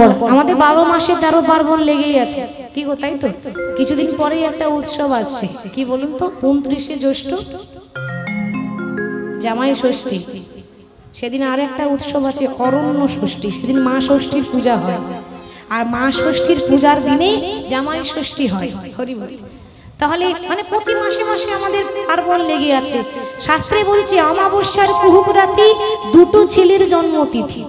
করা। আমাদের 12 মাসে 13 পার্বণ লেগেই আছে, কি গো তাই তো? কিছুদিন পরেই একটা উৎসব আসছে, কি বলুন তো? 29শে জ্যৈষ্ঠ জামাই ষষ্ঠী, সেদিন আর একটা উৎসব আছে অরণ্য ষষ্ঠী, সেদিন মা ষষ্ঠীর পূজা হয়। আর মা ষষ্ঠীর পূজার দিনে জামাই ষষ্ঠী হয়। হরি বল। তাহলে মানে প্রতি মাসে মাসে আমাদের পার্বণ লেগে আছে। শাস্ত্রে বলছে অমাবস্যার কুহুক রাতি দুটো ছেলের জন্মতিথি।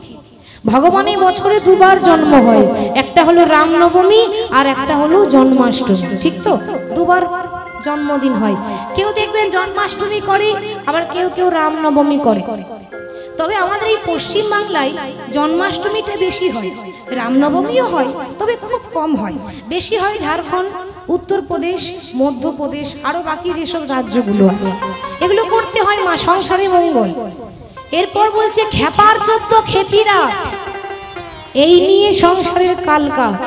ভগবানের বছরে দুবার জন্ম হয়, একটা হলো রামনবমী আর একটা হলো জন্মাষ্টমী, ঠিক তো? দুবার জন্মদিন হয়। কেউ দেখবেন জন্মাষ্টমী করে, আবার কেউ কেউ রামনবমী করে। তবে আমাদের এই পশ্চিম বাংলায় জন্মাষ্টমীটা বেশি হয়, রামনবমীও হয়, তবে খুব কম হয়। বেশি হয় ঝাড়খণ্ড, উত্তরপ্রদেশ, মধ্যপ্রদেশ, আরো বাকি যেসব রাজ্যগুলো আছে, এগুলো করতে হয় মা সংসারে মঙ্গল। এরপর বলছে খেপার 14 খেপিরা, এই নিয়ে সংসারের কালকাট।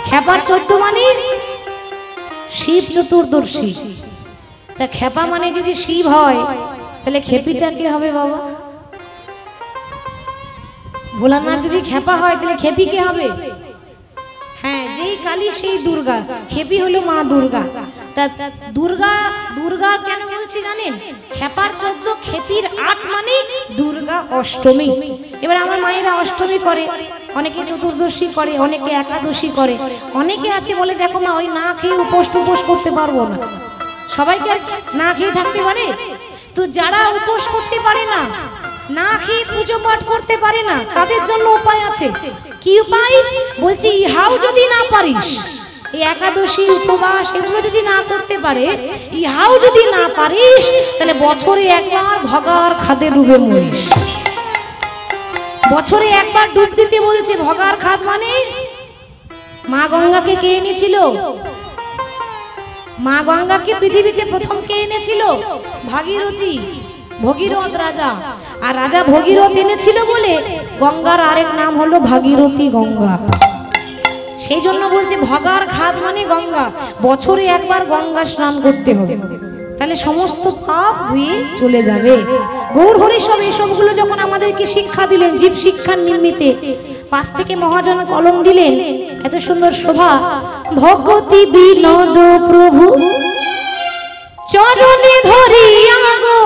খেপার 14 মানে শিব চতুর্দশী। তা খেপা মানে যদি শিব হয়, তাহলে খেপিটা কি হবে বাবা? ভোলানাথ যদি খেপা হয়, তাহলে খেপি কে হবে? হ্যাঁ, যেই কালী সেই দুর্গা, খেপি হলো মা দুর্গা। তা দুর্গা কেন বলছি জানেন? খেপার 14 খেপির 8 মানে দুর্গা অষ্টমী। এবার আমার মায়েরা অষ্টমী করে, অনেকে চতুর্দশী করে, অনেকে একাদশী করে, অনেকে আছে বলে দেখো মা ওই না খেয়ে উপোস করতে পারবো না। সবাইকে আর না খেয়ে থাকতে পারে? তো যারা উপোস করতে পারে না, না খেয়ে পুজো পাঠ করতে পারে না, তাদের জন্য উপায় আছে। কি উপায়? বলছি ইহাও যদি না পারিস, এই একাদশী উপবাস এগুলো যদি না করতে পারে, ইহাও যদি না পারিস, তাহলে বছরে একবার ভগার খাদে ডুবে মরিস। বছরে একবার ডুব দিতে বলছে। ভগার খাদ মানে মা গঙ্গাকে কে এনেছিল? মা গঙ্গাকে পৃথিবীতে প্রথম কে এনেছিল? ভাগীরথী, ভগীরথ রাজা। আর রাজা ভগীরথ এনেছিল বলে গঙ্গার আরেক নাম হলো ভাগীরথী গঙ্গা। সেই জন্য বলছে ভগার খাদ মানে গঙ্গা, বছরে একবার গঙ্গা স্নান করতে হবে, তাহলে সমস্ত পাপ ধুয়ে চলে যাবে। গৌর হরি সব এসবগুলো যখন আমাদেরকে শিক্ষা দিলেন, জীব শিক্ষার নিমিত্তে 5 থেকে মহাজন কলম দিলেন, এত সুন্দর শোভা। ভগতি বিনোদ প্রভু চরণে ধরিয়া গো,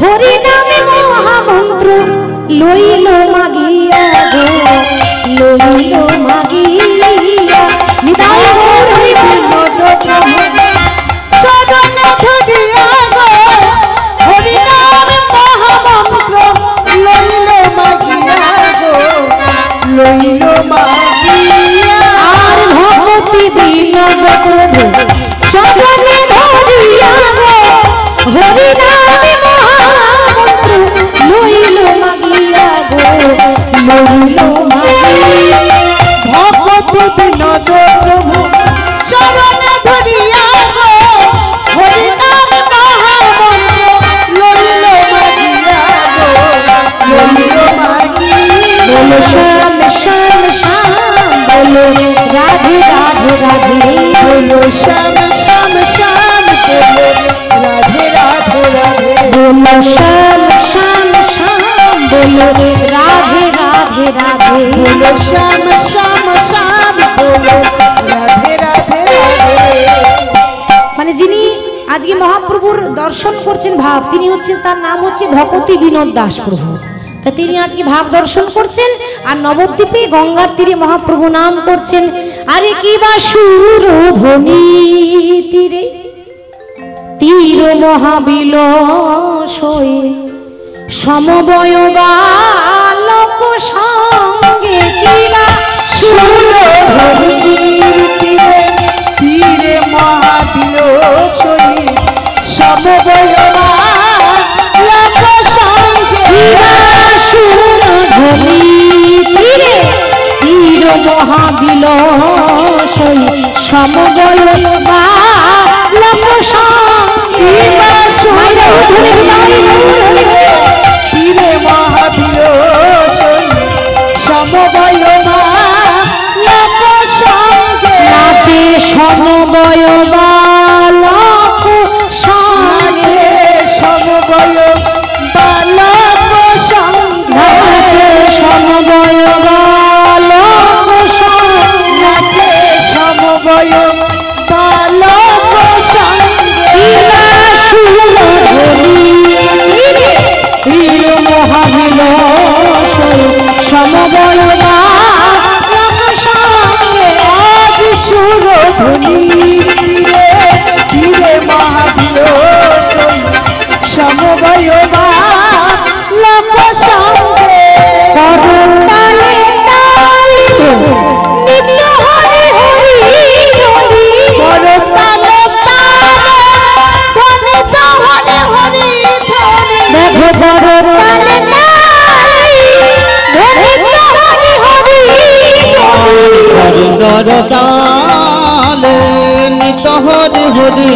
হরি নামে মহামন্ত্র লইল মাগিয়া গো, লইল মাগিয়া। নিতাই গৌর হরি বিনোদ প্রভু চরণে ধরিয়া গো, হরি নামে মহামন্ত্র লইল মাগিয়া গো, লইল মাগিয়া। আর ভগতি বিনোদ প্রভু চরণে ধরিয়া গো, হরি নামে মহামন্ত্র লইল মাগিয়া গো, লইল মাগিয়া। ভগতি বিনোদ প্রভু চরণে ধরিয়া গো, হরি নামে মহামন্ত্র লইল মাগিয়া গো, লইল মাগিয়া। বলো শ্যাম শ্যাম শ্যাম, বলো রাধে রাধে রাধে, বলো শ্যাম শ্যাম শ্যাম, বলো রাধে রাধে রাধে, বলো শ্যাম শ্যাম শ্যাম, বলো রাধে রাধে রাধে, বলো শ্যাম শ্যাম শ্যাম, বলো রাধে রাধে রাধে। মানে যিনি আজকে মহাপ্রভুর দর্শন করছেন ভাব, তিনি হচ্ছেন, তার নাম হচ্ছে ভগতি বিনোদ দাস প্রভু। তা তিনি আজকে ভাব দর্শন করছেন, আর নবদ্বীপে গঙ্গার তীরে মহাপ্রভু নাম করছেন। আরে কি বা সুর ধ্বনি তীরে, তীর মহাবিলসই সমবয় বালক সঙ্গে, কিবা সুর ধ্বনি তীরে, তীরে মহাবিলসই সমবয় বালক সঙ্গে, কিবা সুর ধ্বনি তীরে, তীর মহাবিলসই সমবয় বালক সঙ্গে, কিবা সুর ধ্বনি তীরে মহাবিলসই সমবয় বালক সঙ্গে, নাচে সমবয় বালক সঙ্গে, সমবয় বালক সঙ্গে, নাচে সমবয় বালক সমবয়বা সঙ্গে আজ সুরধুনি তীরে মহাবীর সমবয়বা লোক সঙ্গে করতালে তালিতে নিত্য হরি হরি হরি করতালে তালে ধ্বনিত হরি হরি ধ্বনি দেখো করতালে তালি নিত্য হরি হরি করতালে নিত হরি হরি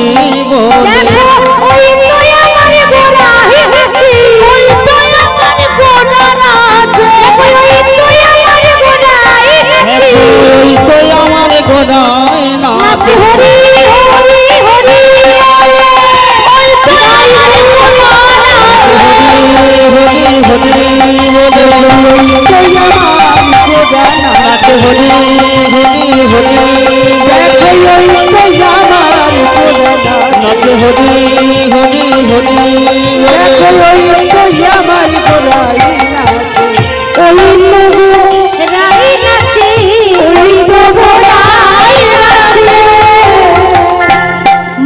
বলে দেখো ওই তুই আমার গোরা হেছি ওই তো আমার গোনা রাজে ওই তুই আমার গোরা হেছি ওই তো আমার গোড়ায় নাচি নাচে হরি হরি হরি ওই তো আমার গোনা রাজে হরি হরি বলে তুই আমার গোনা নাচে হরি হরি হরি দেখো ওই তো আমার গোনা নাচে হরি হরি হরি দেখো ওই তো আমার গোনা ওই লোগো রাই নাচে ওই লোগো রাই নাচে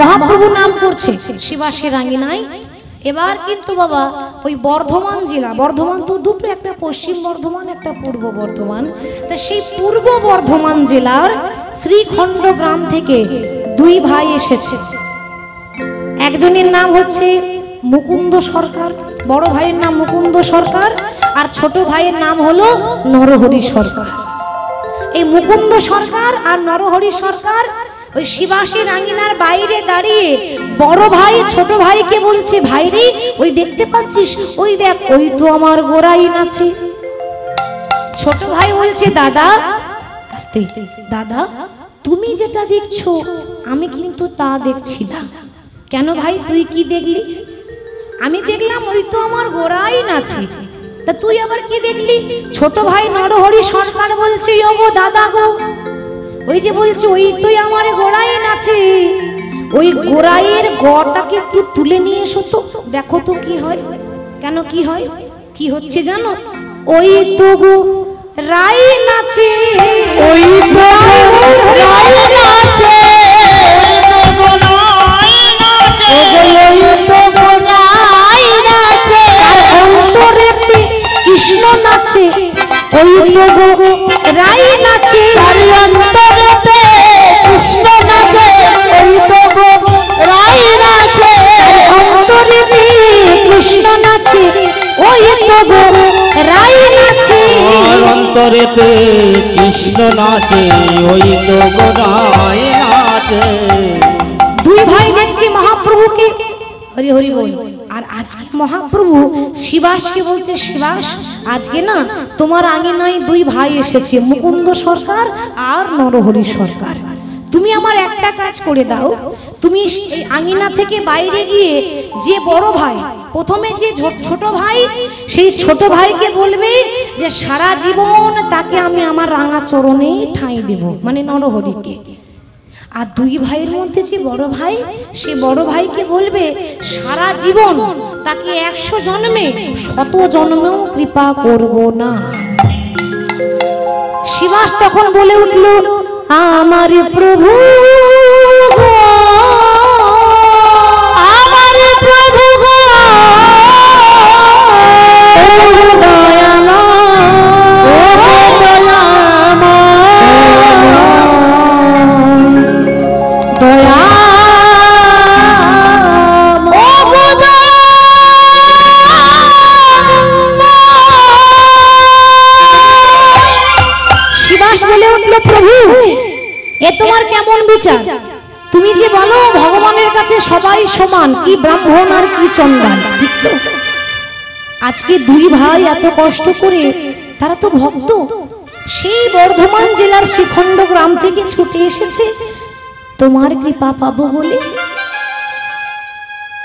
মহাপ্রভু নাম করছে শিবাসের রাঙ্গিনায়। এবার কিন্তু বাবা ওই বর্ধমান জেলা, বর্ধমান তো দুটো, একটা পশ্চিম বর্ধমান একটা পূর্ব বর্ধমান, তা সেই পূর্ব বর্ধমান জেলার শ্রীখণ্ড গ্রাম থেকে দুই ভাই এসেছে। একজনের নাম হচ্ছে মুকুন্দ সরকার, বড় ভাইয়ের নাম মুকুন্দ সরকার, আর ছোট ভাইয়ের নাম হলো নরহরি সরকার। এই মুকুন্দ সরকার আর নরহরি সরকার ওই শিবাসের আঙ্গিনার বাইরে দাঁড়িয়ে বড় ভাই ছোট ভাইকে বলছে, ভাই রে ওই দেখতে পাচ্ছিস, ওই দেখ ওই তো আমার গোড়াই নাচে। ছোট ভাই বলছে, দাদা আস্তে, দাদা তুমি যেটা দেখছো আমি কিন্তু তা দেখছি না। কেন ভাই তুই কি দেখলি? আমি দেখলাম ওই তো আমার গোড়াই নাচে, তা তুই আবার কি দেখলি? ছোট ভাই নরহরি সরকার বলছে, ওগো দাদা গো, ওই যে বলছে ওই তুই আমার গোড়াই নাচে, ওই গোড়াইয়ের গড়টাকে একটু তুলে নিয়ে এসো তো, দেখো তো কি হয়। কেন কি হয়? কি হচ্ছে জানো? ওই তো গো রাই নাচে, ওই তো রাই নাচে কৃষ্ণ নাচে, ওই তো গো রাই নাচে, অন্তরেতে কৃষ্ণ নাচে ওই তো রাই নাচে অন্তরেতে কৃষ্ণ নাচে, ওই তো গো রাই নাচে। অন্তরেতে কৃষ্ণ নাচে ওই তো গোড়ায় নাচে। দুই ভাই দেখছি মহাপ্রভুকে হরি হরি বল। আর আজকে মহাপ্রভু শিবাসকে বলছে, শিবাস আজকে না তোমার আঙিনায় দুই ভাই এসেছে, মুকুন্দ সরকার আর নরহরি সরকার। তুমি আমার একটা কাজ করে দাও, তুমি এই আঙিনা থেকে বাইরে গিয়ে যে বড় ভাই, প্রথমে যে ছোট ভাই, সেই ছোট ভাইকে বলবে যে সারা জীবন তাকে আমি আমার রাঙা চরণে ঠাঁই দেব, মানে নরহরিকে। আর দুই ভাইয়ের মধ্যে যে বড় ভাই, সে বড় ভাইকে বলবে সারা জীবন তাকে 100 জন্মে 100 জন্মেও কৃপা করব না। শিবাস তখন বলে উঠল, আমার প্রভু গো, আমার প্রভু গো, তোমার কেমন বিচার? তুমি যে বলো ভগবানের কাছে সবাই সমান, কি ব্রাহ্মণ আর কি চন্ডাল, ঠিক তো? আজকে দুই ভাই এত কষ্ট করে, তারা তো ভক্ত, সেই বর্ধমান জেলার শ্রীখণ্ড গ্রাম থেকে ছুটে এসেছে তোমার কৃপা পাবো বলে।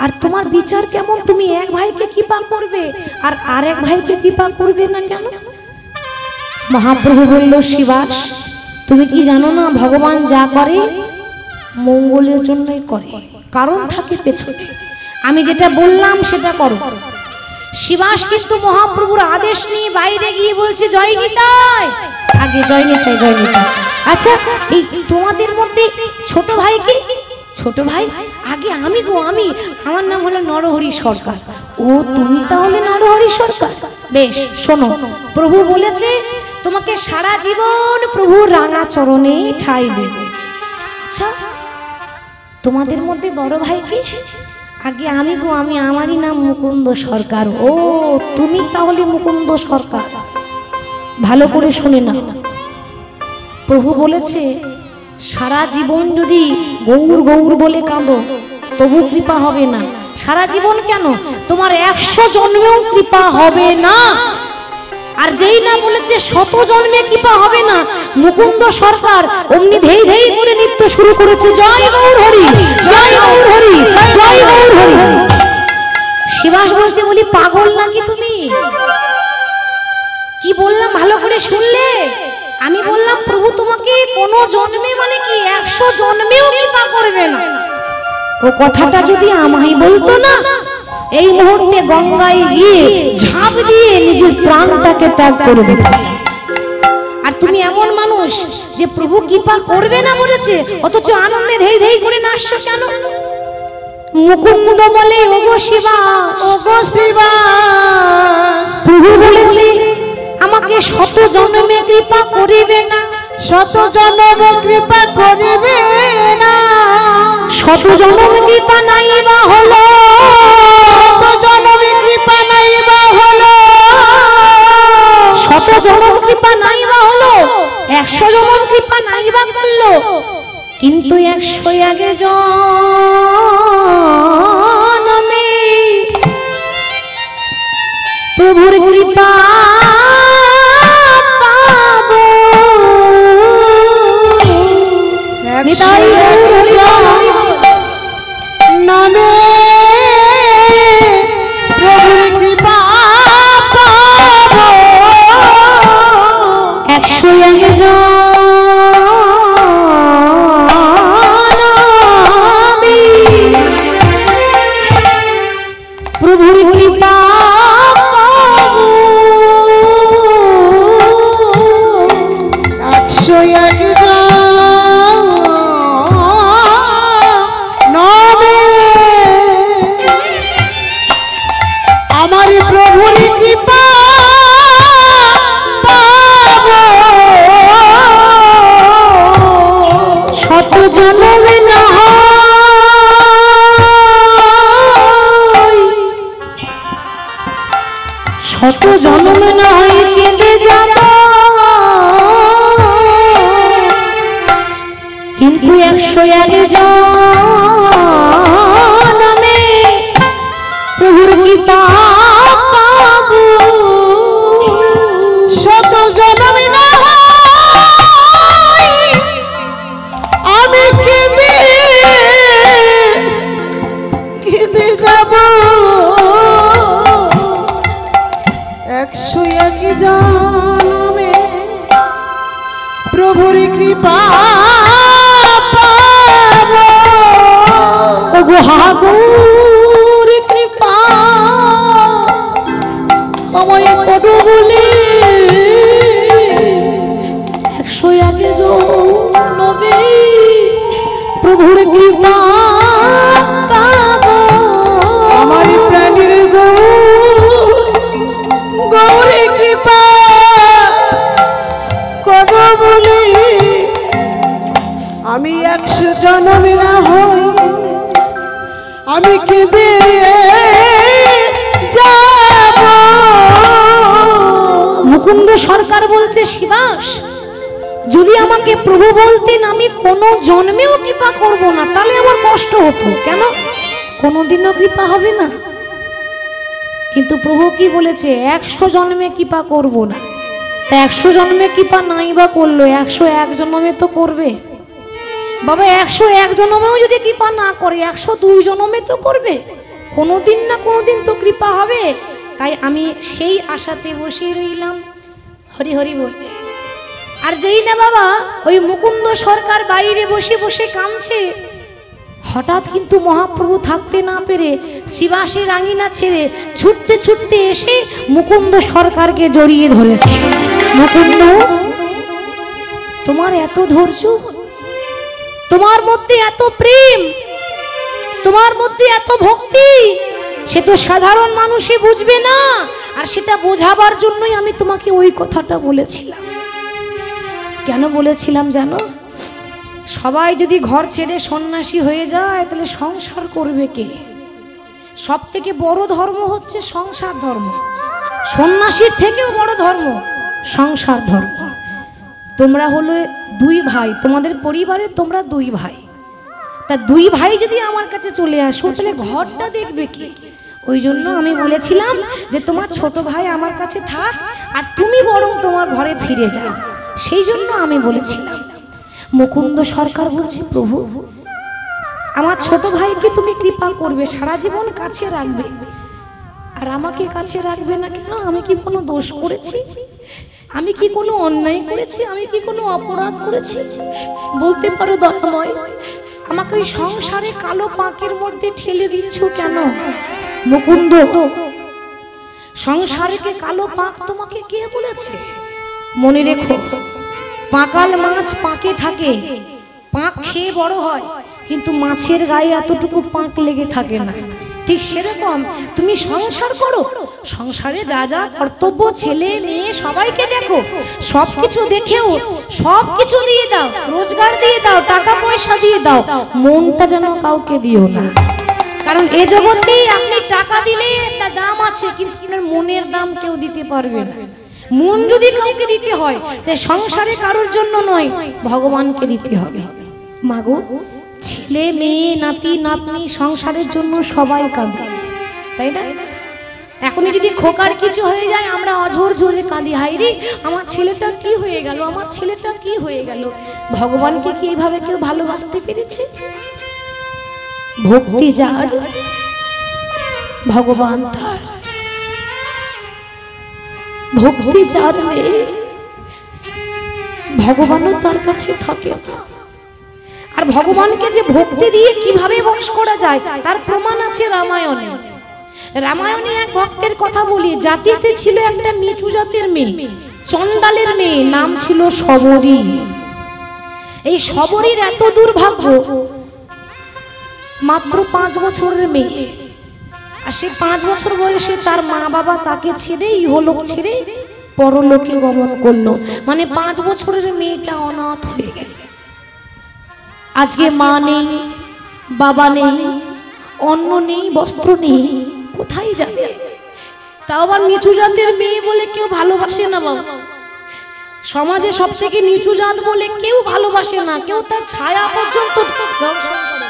আর তোমার বিচার কেমন? তুমি এক ভাইকে কৃপা করবে আর আরেক ভাইকে কৃপা করবে না কেন? মহাপ্রভু বলল, শিবাস তুমি কি জানো না, ভগবান যা করে মঙ্গলের জন্যই করে, কারণ থাকে পেছনে। আমি যেটা বললাম সেটা করো। শিবাস কিন্তু মহাপ্রভুর আদেশ নিয়ে বাইরে গিয়ে বলছে জয় নিতাই, আগে জয় নিতাই জয় নিতাই। আচ্ছা এই তোমাদের মধ্যে ছোট ভাই কি? ছোট ভাই আগে আমি গো, আমি, আমার নাম হলো নরহরি সরকার। ও তুমি তাহলে নরহরি সরকার? বেশ শোনো, প্রভু বলেছে তোমাকে সারা জীবন প্রভুর রাঙা চরণে ঠাঁই দেবে। আচ্ছা তোমাদের মধ্যে বড় ভাই কি? আগে আমি গো, আমি, আমারই নাম মুকুন্দ সরকার। ও তুমি তাহলে মুকুন্দ সরকার? ভালো করে শুনে না, প্রভু বলেছে সারা জীবন যদি গৌর গৌর বলে কাঁদো তবু কৃপা হবে না। সারা জীবন কেন, তোমার 100 জন্মেও কৃপা হবে না। আর যেই না বলেছে 100 জন্মে কৃপা হবে না, মুকুন্দ সরকার অমনি ধেই ধেই করে নৃত্য শুরু করেছে, জয় গৌর হরি, জয় গৌর হরি, জয় গৌর হরি। শিবাস বলছে বলি পাগল নাকি তুমি? কি বললাম ভালো করে শুনলে? আমি বললাম প্রভু তোমাকে কোন জন্মে মানে কি 100 জন্মেও কৃপা করবে না। ও কথাটা যদি আমায় বলতো না, এই মুহূর্তে গঙ্গায় গিয়ে ঝাঁপ দিয়ে নিজের প্রাণটাকে ত্যাগ করে দিত। আর তুমি এমন মানুষ যে প্রভু কৃপা করবে না বলেছে, অথচ আনন্দে ধেই ধেই করে নাচছো কেন? মুকুন্দ বলে ওগো শিবা, ওগো শিবা, প্রভু বলেছে আমাকে 100 জন্মে কৃপা করিবে না, 100 জন্মে কৃপা করিবে না, 100 জন্মে কৃপা নাই বা হলো, 100 জন্মে কৃপা নাই বা হলো, 100 জন্ম কৃপা নাই বা হলো, 100 জন্ম কৃপা নাই বা করলো, কিন্তু 100 আগে জন্মে প্রভুর কৃপা পাবো। নিতাই গৌর হরি নামে প্রভুর কৃপা পাবো, 100 আগে জন্মে প্রভুর কৃপা পাবো, 100 জন্মে আমার প্রভুর কৃপা পাবো, 100 জন্মে না হয়, 100 জন্মে না হয় কেঁদে যাব, কিন্তু 100 আগে জন্মে প্রভুর কৃপা পাবো। 100 জন্মে না হয় আমি কেঁদে কেঁদে যাব, 101 জন্মে প্রভুর কৃপা পাবো, ওগো হাগুর কৃপা আমায় করো বলে 100 আগে জন্মে প্রভুর কৃপা পাবো। আমার প্রাণীর গৌরী কৃপা কত বলি আমি 100 জন্মে না হই আমি কেঁদে যাব। মুকুন্দ সরকার বলছে শিবাস যদি আমাকে প্রভু বলতেন আমি কোনো জন্মেও কৃপা করব না, তাহলে আমার কষ্ট হতো। কেন? কোনোদিনও কৃপা হবে না। কিন্তু প্রভু কি বলেছে? 100 জন্মে কৃপা করব না। তা 100 জন্মে কৃপা নাই বা করলো, 101 জন্মে তো করবে। বাবা 101 জন্মেও যদি কৃপা না করে 102 জন্মে তো করবে। কোনোদিন না কোনোদিন তো কৃপা হবে। তাই আমি সেই আশাতে বসে রইলাম। হরি হরি বল। আর যেই না বাবা ওই মুকুন্দ সরকার বাইরে বসে বসে কাঁদছে, হঠাৎ কিন্তু মহাপ্রভু থাকতে না পেরে শিবাসীর আঙিনা ছেড়ে ছুটতে ছুটতে এসে মুকুন্দ সরকারকে জড়িয়ে ধরেছে। মুকুন্দ, তোমার এত ধৈর্য, তোমার মধ্যে এত প্রেম, তোমার মধ্যে এত ভক্তি, সে তো সাধারণ মানুষই বুঝবে না। আর সেটা বোঝাবার জন্যই আমি তোমাকে ওই কথাটা বলেছিলাম। কেন বলেছিলাম জানো? সবাই যদি ঘর ছেড়ে সন্ন্যাসী হয়ে যায় তাহলে সংসার করবে কে? সব থেকে বড় ধর্ম হচ্ছে সংসার ধর্ম। সন্ন্যাসীর থেকেও বড় ধর্ম সংসার ধর্ম। তোমরা হলো দুই ভাই, তোমাদের পরিবারে তোমরা দুই ভাই, তা দুই ভাই যদি আমার কাছে চলে আসো তাহলে ঘরটা দেখবে কে? ওই জন্য আমি বলেছিলাম যে তোমার ছোট ভাই আমার কাছে থাক আর তুমি বরং তোমার ঘরে ফিরে যাও। সেই জন্য আমি বলেছিলাম। মুকুন্দ সরকার বলছে, প্রভু আমার ছোট ভাইকে তুমি কৃপা করবে, সারা জীবন কাছে রাখবে, আর আমাকে কাছে রাখবে না কেন? আমি কি কোনো দোষ করেছি? আমি কি কোনো অন্যায় করেছি? আমি কি কোনো অপরাধ করেছি? বলতে পারো দয়াময়, আমাকে ওই সংসারে কালো পাঁকের মধ্যে ঠেলে দিচ্ছ কেন? মুকুন্দ, সংসারকে কালো পাঁক তোমাকে কে বলেছে? মনে রেখো, পাকাল মাছ পাকে থাকে, পাঁক খেয়ে বড় হয়, কিন্তু মাছের গায়ে এতটুকু পাঁক লেগে থাকে না। ঠিক সেরকম তুমি সংসার করো, সংসারে যা যা কর্তব্য, ছেলে মেয়ে সবাইকে দেখো, সবকিছু দেখেও সবকিছু দিয়ে দাও, রোজগার দিয়ে দাও, টাকা পয়সা দিয়ে দাও, মনটা যেন কাউকে দিও না। কারণ এ জগতেই আপনি টাকা দিলে একটা দাম আছে, কিন্তু আপনার মনের দাম কেউ দিতে পারবে না। মন যদি কাউকে দিতে হয় তাই সংসারে কারোর জন্য নয়, ভগবানকে দিতে হবে। মাগো, ছেলে মেয়ে নাতি নাতনি সংসারের জন্য সবাই কাঁদে, তাই না? এখনই যদি খোকার কিছু হয়ে যায় আমরা অঝোর জোরে কাঁদি, হাইরে আমার ছেলেটা কি হয়ে গেল, আমার ছেলেটা কি হয়ে গেল। ভগবানকে কি এইভাবে কেউ ভালোবাসতে পেরেছে? ভক্তি যার, ভগবান তার। ভক্তি যার নেই, ভগবানও তার কাছে থাকে না। আর ভগবানকে যে ভক্তি দিয়ে কিভাবে বশ করা যায় তার প্রমাণ আছে রামায়ণে। রামায়ণে এক ভক্তের কথা বলি। জাতিতে ছিল একটা নিচু জাতের মেয়ে, চন্ডালের মেয়ে, নাম ছিল শবরী। এই শবরীর এত দুর্ভাগ্য, মাত্র 5 বছরের মেয়ে, আর সে 5 বছর বয়সে তার মা বাবা তাকে ছেড়ে ইহলোক ছেড়ে পরলোকে গমন করলো। মানে 5 বছরের মেয়েটা অনাথ হয়ে গেল। আজকে মা নেই, বাবা নেই, অন্ন নেই, বস্ত্র নেই, কোথায় যাবে? তাও আবার নিচু জাতের মেয়ে বলে কেউ ভালোবাসে না বাবা। সমাজে সব থেকে নিচু জাত বলে কেউ ভালোবাসে না, কেউ তার ছায়া পর্যন্ত দর্শন করে না,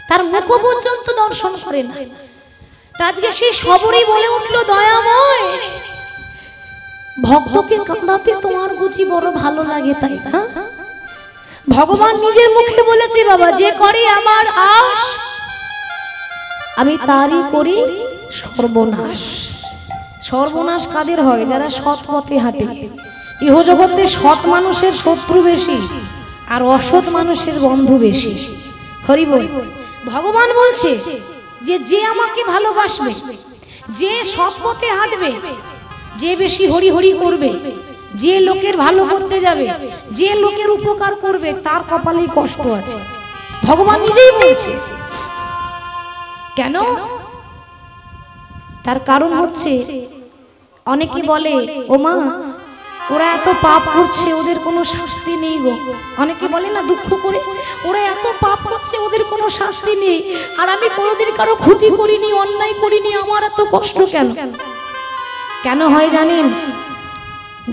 তার মুখ পর্যন্ত দর্শন করে না। আজকে সে সবরই বলে উঠল, দয়াময়, ভক্তকে কাঁদাতে তোমার বুঝি বড় ভালো লাগে, তাই না? ভগবান নিজের মুখে বলেছে, বাবা যে করে আমার আশ আমি তারই করি সর্বনাশ। সর্বনাশ কাদের হয়? যারা সৎ পথে হাঁটে। ইহজগতে সৎ মানুষের শত্রু বেশি আর অসৎ মানুষের বন্ধু বেশি। হরি বল। ভগবান বলছে যে যে আমাকে ভালোবাসবে, যে সৎ পথে হাঁটবে, যে বেশি হরি হরি করবে, যে লোকের ভালো করতে যাবে, যে লোকের উপকার করবে, তার কপালেই কষ্ট আছে। ভগবান নিজেই বলছে। কেন? তার কারণ হচ্ছে, অনেকে বলে ও মা ওরা এত পাপ করছে, ওদের কোনো শাস্তি নেই গো। অনেকে বলে না দুঃখ করে, ওরা এত পাপ করছে, ওদের কোনো শাস্তি নেই, আর আমি কোনোদিন কারো ক্ষতি করিনি, অন্যায় করিনি, আমার এত কষ্ট কেন? কেন হয় জানেন?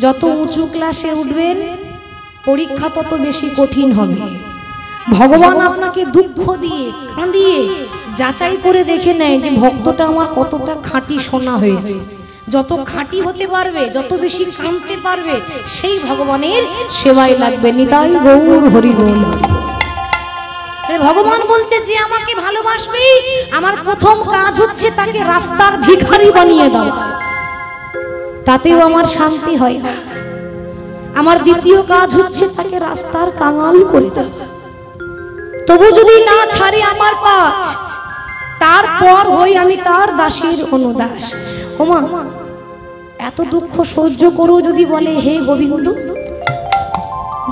যত উঁচু ক্লাসে উঠবেন পরীক্ষা তত বেশি কঠিন হবে। ভগবান আপনাকে দুঃখ দিয়ে কাঁদিয়ে যাচাই করে দেখে নেয় যে ভক্তটা আমার কতটা খাঁটি সোনা হয়েছে। যত খাঁটি হতে পারবে, যত বেশি কাঁদতে পারবে, সেই ভগবানের সেবায় লাগবে। নিতাই গৌর হরি বল। ভগবান বলছে যে আমাকে ভালোবাসবে, আমার প্রথম কাজ হচ্ছে তাকে রাস্তার ভিখারি বানিয়ে দাও, তাতেও আমার শান্তি হয় না। আমার দ্বিতীয় কাজ হচ্ছে তাকে রাস্তার কাঙাল করে দাও, তবু যদি না ছাড়ে আমার পাছ, তারপর হই আমি তার দাসীর অনুদাস। ওমা, এত দুঃখ সহ্য করো যদি বলে হে গোবিন্দ,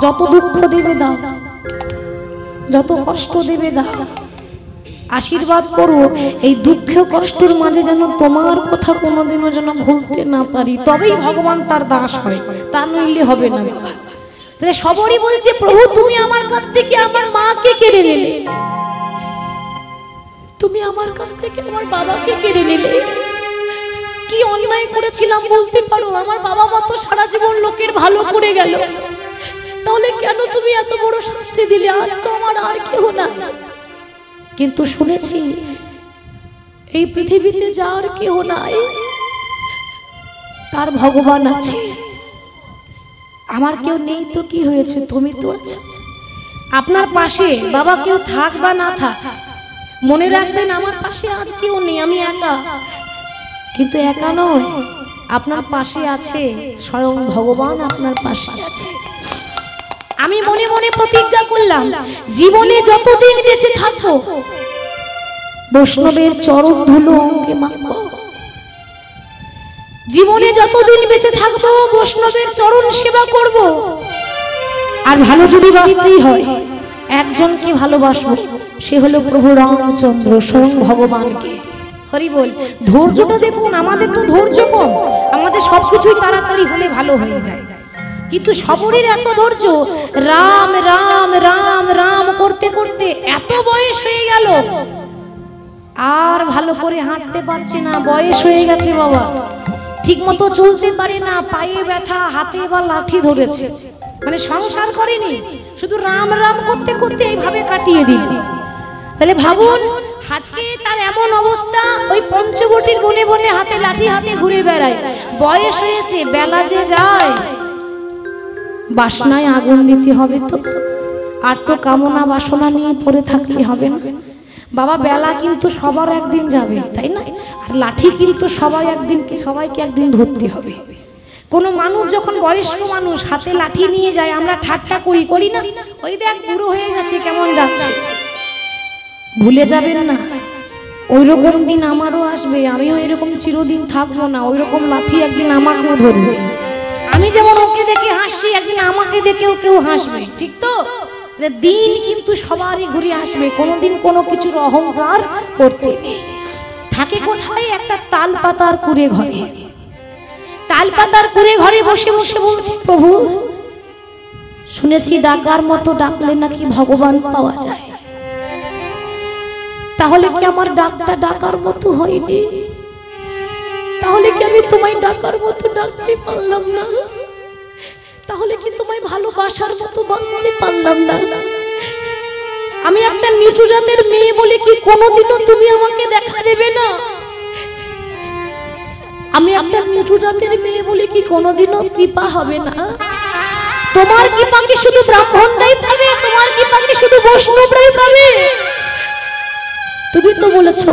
যত দুঃখ দেবে দাও, যত কষ্ট দেবে দাও, আশীর্বাদ করো এই দুঃখ কষ্টের মাঝে যেন তোমার কথা কোনোদিনও যেন ভুলতে না পারি, তবেই ভগবান তার দাস হয়, তা নইলে হবে না বাবা। তাহলে সবারই বলছে প্রভু তুমি আমার কাছ থেকে আমার মাকে কেড়ে নিলে, তুমি আমার কাছ থেকে আমার বাবাকে কেড়ে নিলে, কি অন্যায় করেছিলাম বলতে পারো? আমার বাবা মতো সারা জীবন লোকের ভালো করে গেল, তাহলে কেন তুমি এত বড় শাস্তি দিলে? আজ তো আমার আর কেউ না, কিন্তু শুনেছি এই পৃথিবীতে যার কেউ নাই তার ভগবান আছে। আমার কেউ নেই তো কি হয়েছে, তুমি তো আছো। আপনার পাশে বাবা কেউ থাক বা না থাক, মনে রাখবেন আমার পাশে আজ কেউ নেই, আমি একা, কিন্তু একা নয়, আপনার পাশে আছে স্বয়ং ভগবান, আপনার পাশে আছে। আমি মনে মনে প্রতিজ্ঞা করলাম জীবনে যতদিন বেঁচে থাকবো বৈষ্ণবের চরণ ধুলো অঙ্গে মাখবো, জীবনে যতদিন বেঁচে থাকবো বৈষ্ণবের চরণ সেবা করব। আর ভালো যদি বাঁচতেই হয় একজনকে ভালোবাসবো, সে হলো প্রভু রামচন্দ্র, স্বয়ং ভগবানকে। হরি বল। ধৈর্যটা দেখুন, আমাদের তো ধৈর্য কম, আমাদের সবকিছুই তাড়াতাড়ি হলে ভালো হয়ে যায়, কিন্তু সবরের এত ধৈর্য, রাম রাম রাম রাম করতে করতে এত বয়স হয়ে গেল আর ভালো করে হাঁটতে পারছে না, বয়স হয়ে গেছে বাবা, ঠিক মতো চলতে পারে না, পায়ে ব্যথা, হাতে বা লাঠি ধরেছে, মানে সংসার করেনি, শুধু রাম রাম করতে করতে এইভাবে কাটিয়ে দিল। তাহলে ভাবুন আজকে তার এমন অবস্থা, ওই পঞ্চবটির বনে বনে হাতে লাঠি হাতে ঘুরে বেড়ায়, বয়স হয়েছে, বেলা যে যায়, বাসনায় আগুন দিতে হবে তো, আর তো কামনা বাসনা নিয়ে পড়ে থাকলে হবে না বাবা। বেলা কিন্তু সবার একদিন যাবে, তাই না? আর লাঠি কিন্তু সবাইকে একদিন ধরতে হবে। কোনো মানুষ যখন বয়স্ক মানুষ হাতে লাঠি নিয়ে যায়, আমরা ঠাট্টা করি না, ওই দেখ বুড়ো হয়ে গেছে কেমন যাচ্ছে, ভুলে যাবেন না ওই রকম দিন আমারও আসবে, আমিও এরকম চিরদিন থাকবো না, ওই রকম লাঠি একদিন আমাকেও ধরবে। আমি যেমন ওকে দেখে হাসছি, একদিন আমাকে দেখেও কেউ হাসবে, ঠিক তো? দিন কিন্তু সবারই ঘুরে আসবে, কোনোদিন কোনো কিছুর অহংকার করতে নেই। থাকে কোথায়? একটা তাল পাতার কুড়ে ঘরে, তাল পাতার কুড়ে ঘরে বসে বসে বলছে প্রভু শুনেছি ডাকার মতো ডাকলে নাকি ভগবান পাওয়া যায়, তাহলে কি আমার ডাকটা ডাকার মতো হয়নি? তাহলে কি আমি তোমায় ডাকার মতো ডাকতে পারলাম না? তাহলে কি তোমায় ভালোবাসার মতো বাঁচতে পারলাম না? আমি একটা নিচু জাতের মেয়ে বলে কি কোনোদিনও তুমি আমাকে দেখা দেবে না? আমি একটা নিচু জাতের মেয়ে বলে কি কোনোদিনও কৃপা হবে না? তোমার কৃপা কি শুধু ব্রাহ্মণরাই পাবে? তোমার কৃপা কি শুধু বৈষ্ণবরাই পাবে? তুমি তো বলেছো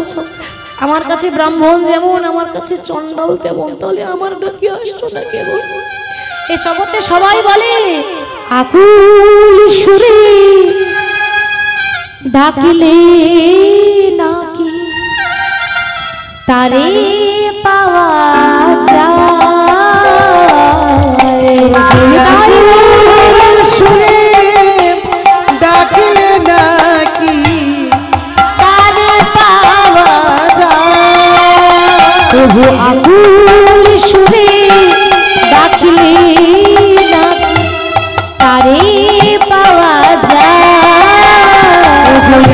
আমার কাছে ব্রাহ্মণ যেমন আমার কাছে চণ্ডাল তেমন, তাহলে আমার ডাকি আসছো না কেন? এ জগতে সবাই বলে আকুল সুরে ডাকিলে নাকি তারে পাওয়া যায়, সুরে ডাকিলে নাকি তারে পাওয়া যায়। প্রভু আকুল সুরে ডাকিলে নাকি তারে পাওয়া যায়,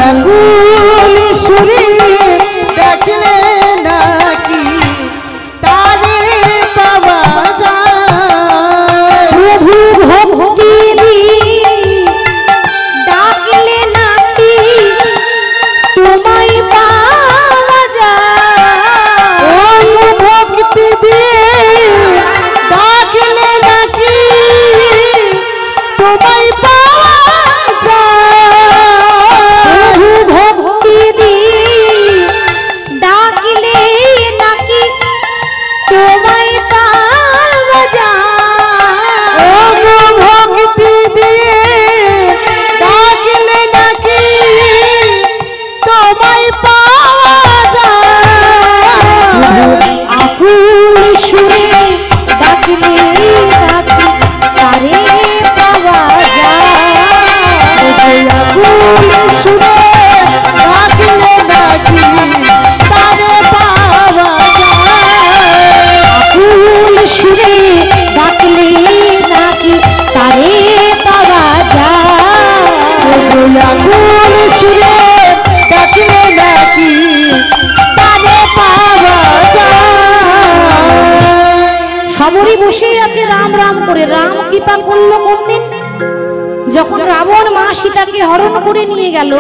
আকুল সুরে ডাকিলে নাকি তারে পাওয়া যায়। প্রভু ভক্তি ডাকলে নাকি তোমায় পাওয়া যায়, ভক্তি দিয়ে ডাকলে নাকি তোমায় পাওয়া যায়। ভক্তি দিয়ে ডাকলে নাকি তোমায় পাওয়া যায়, ভক্তি দিয়ে ডাকলে নাকি করলো কোন দিন? যখন রাবণ মা সীতাকে হরণ করে নিয়ে গেল,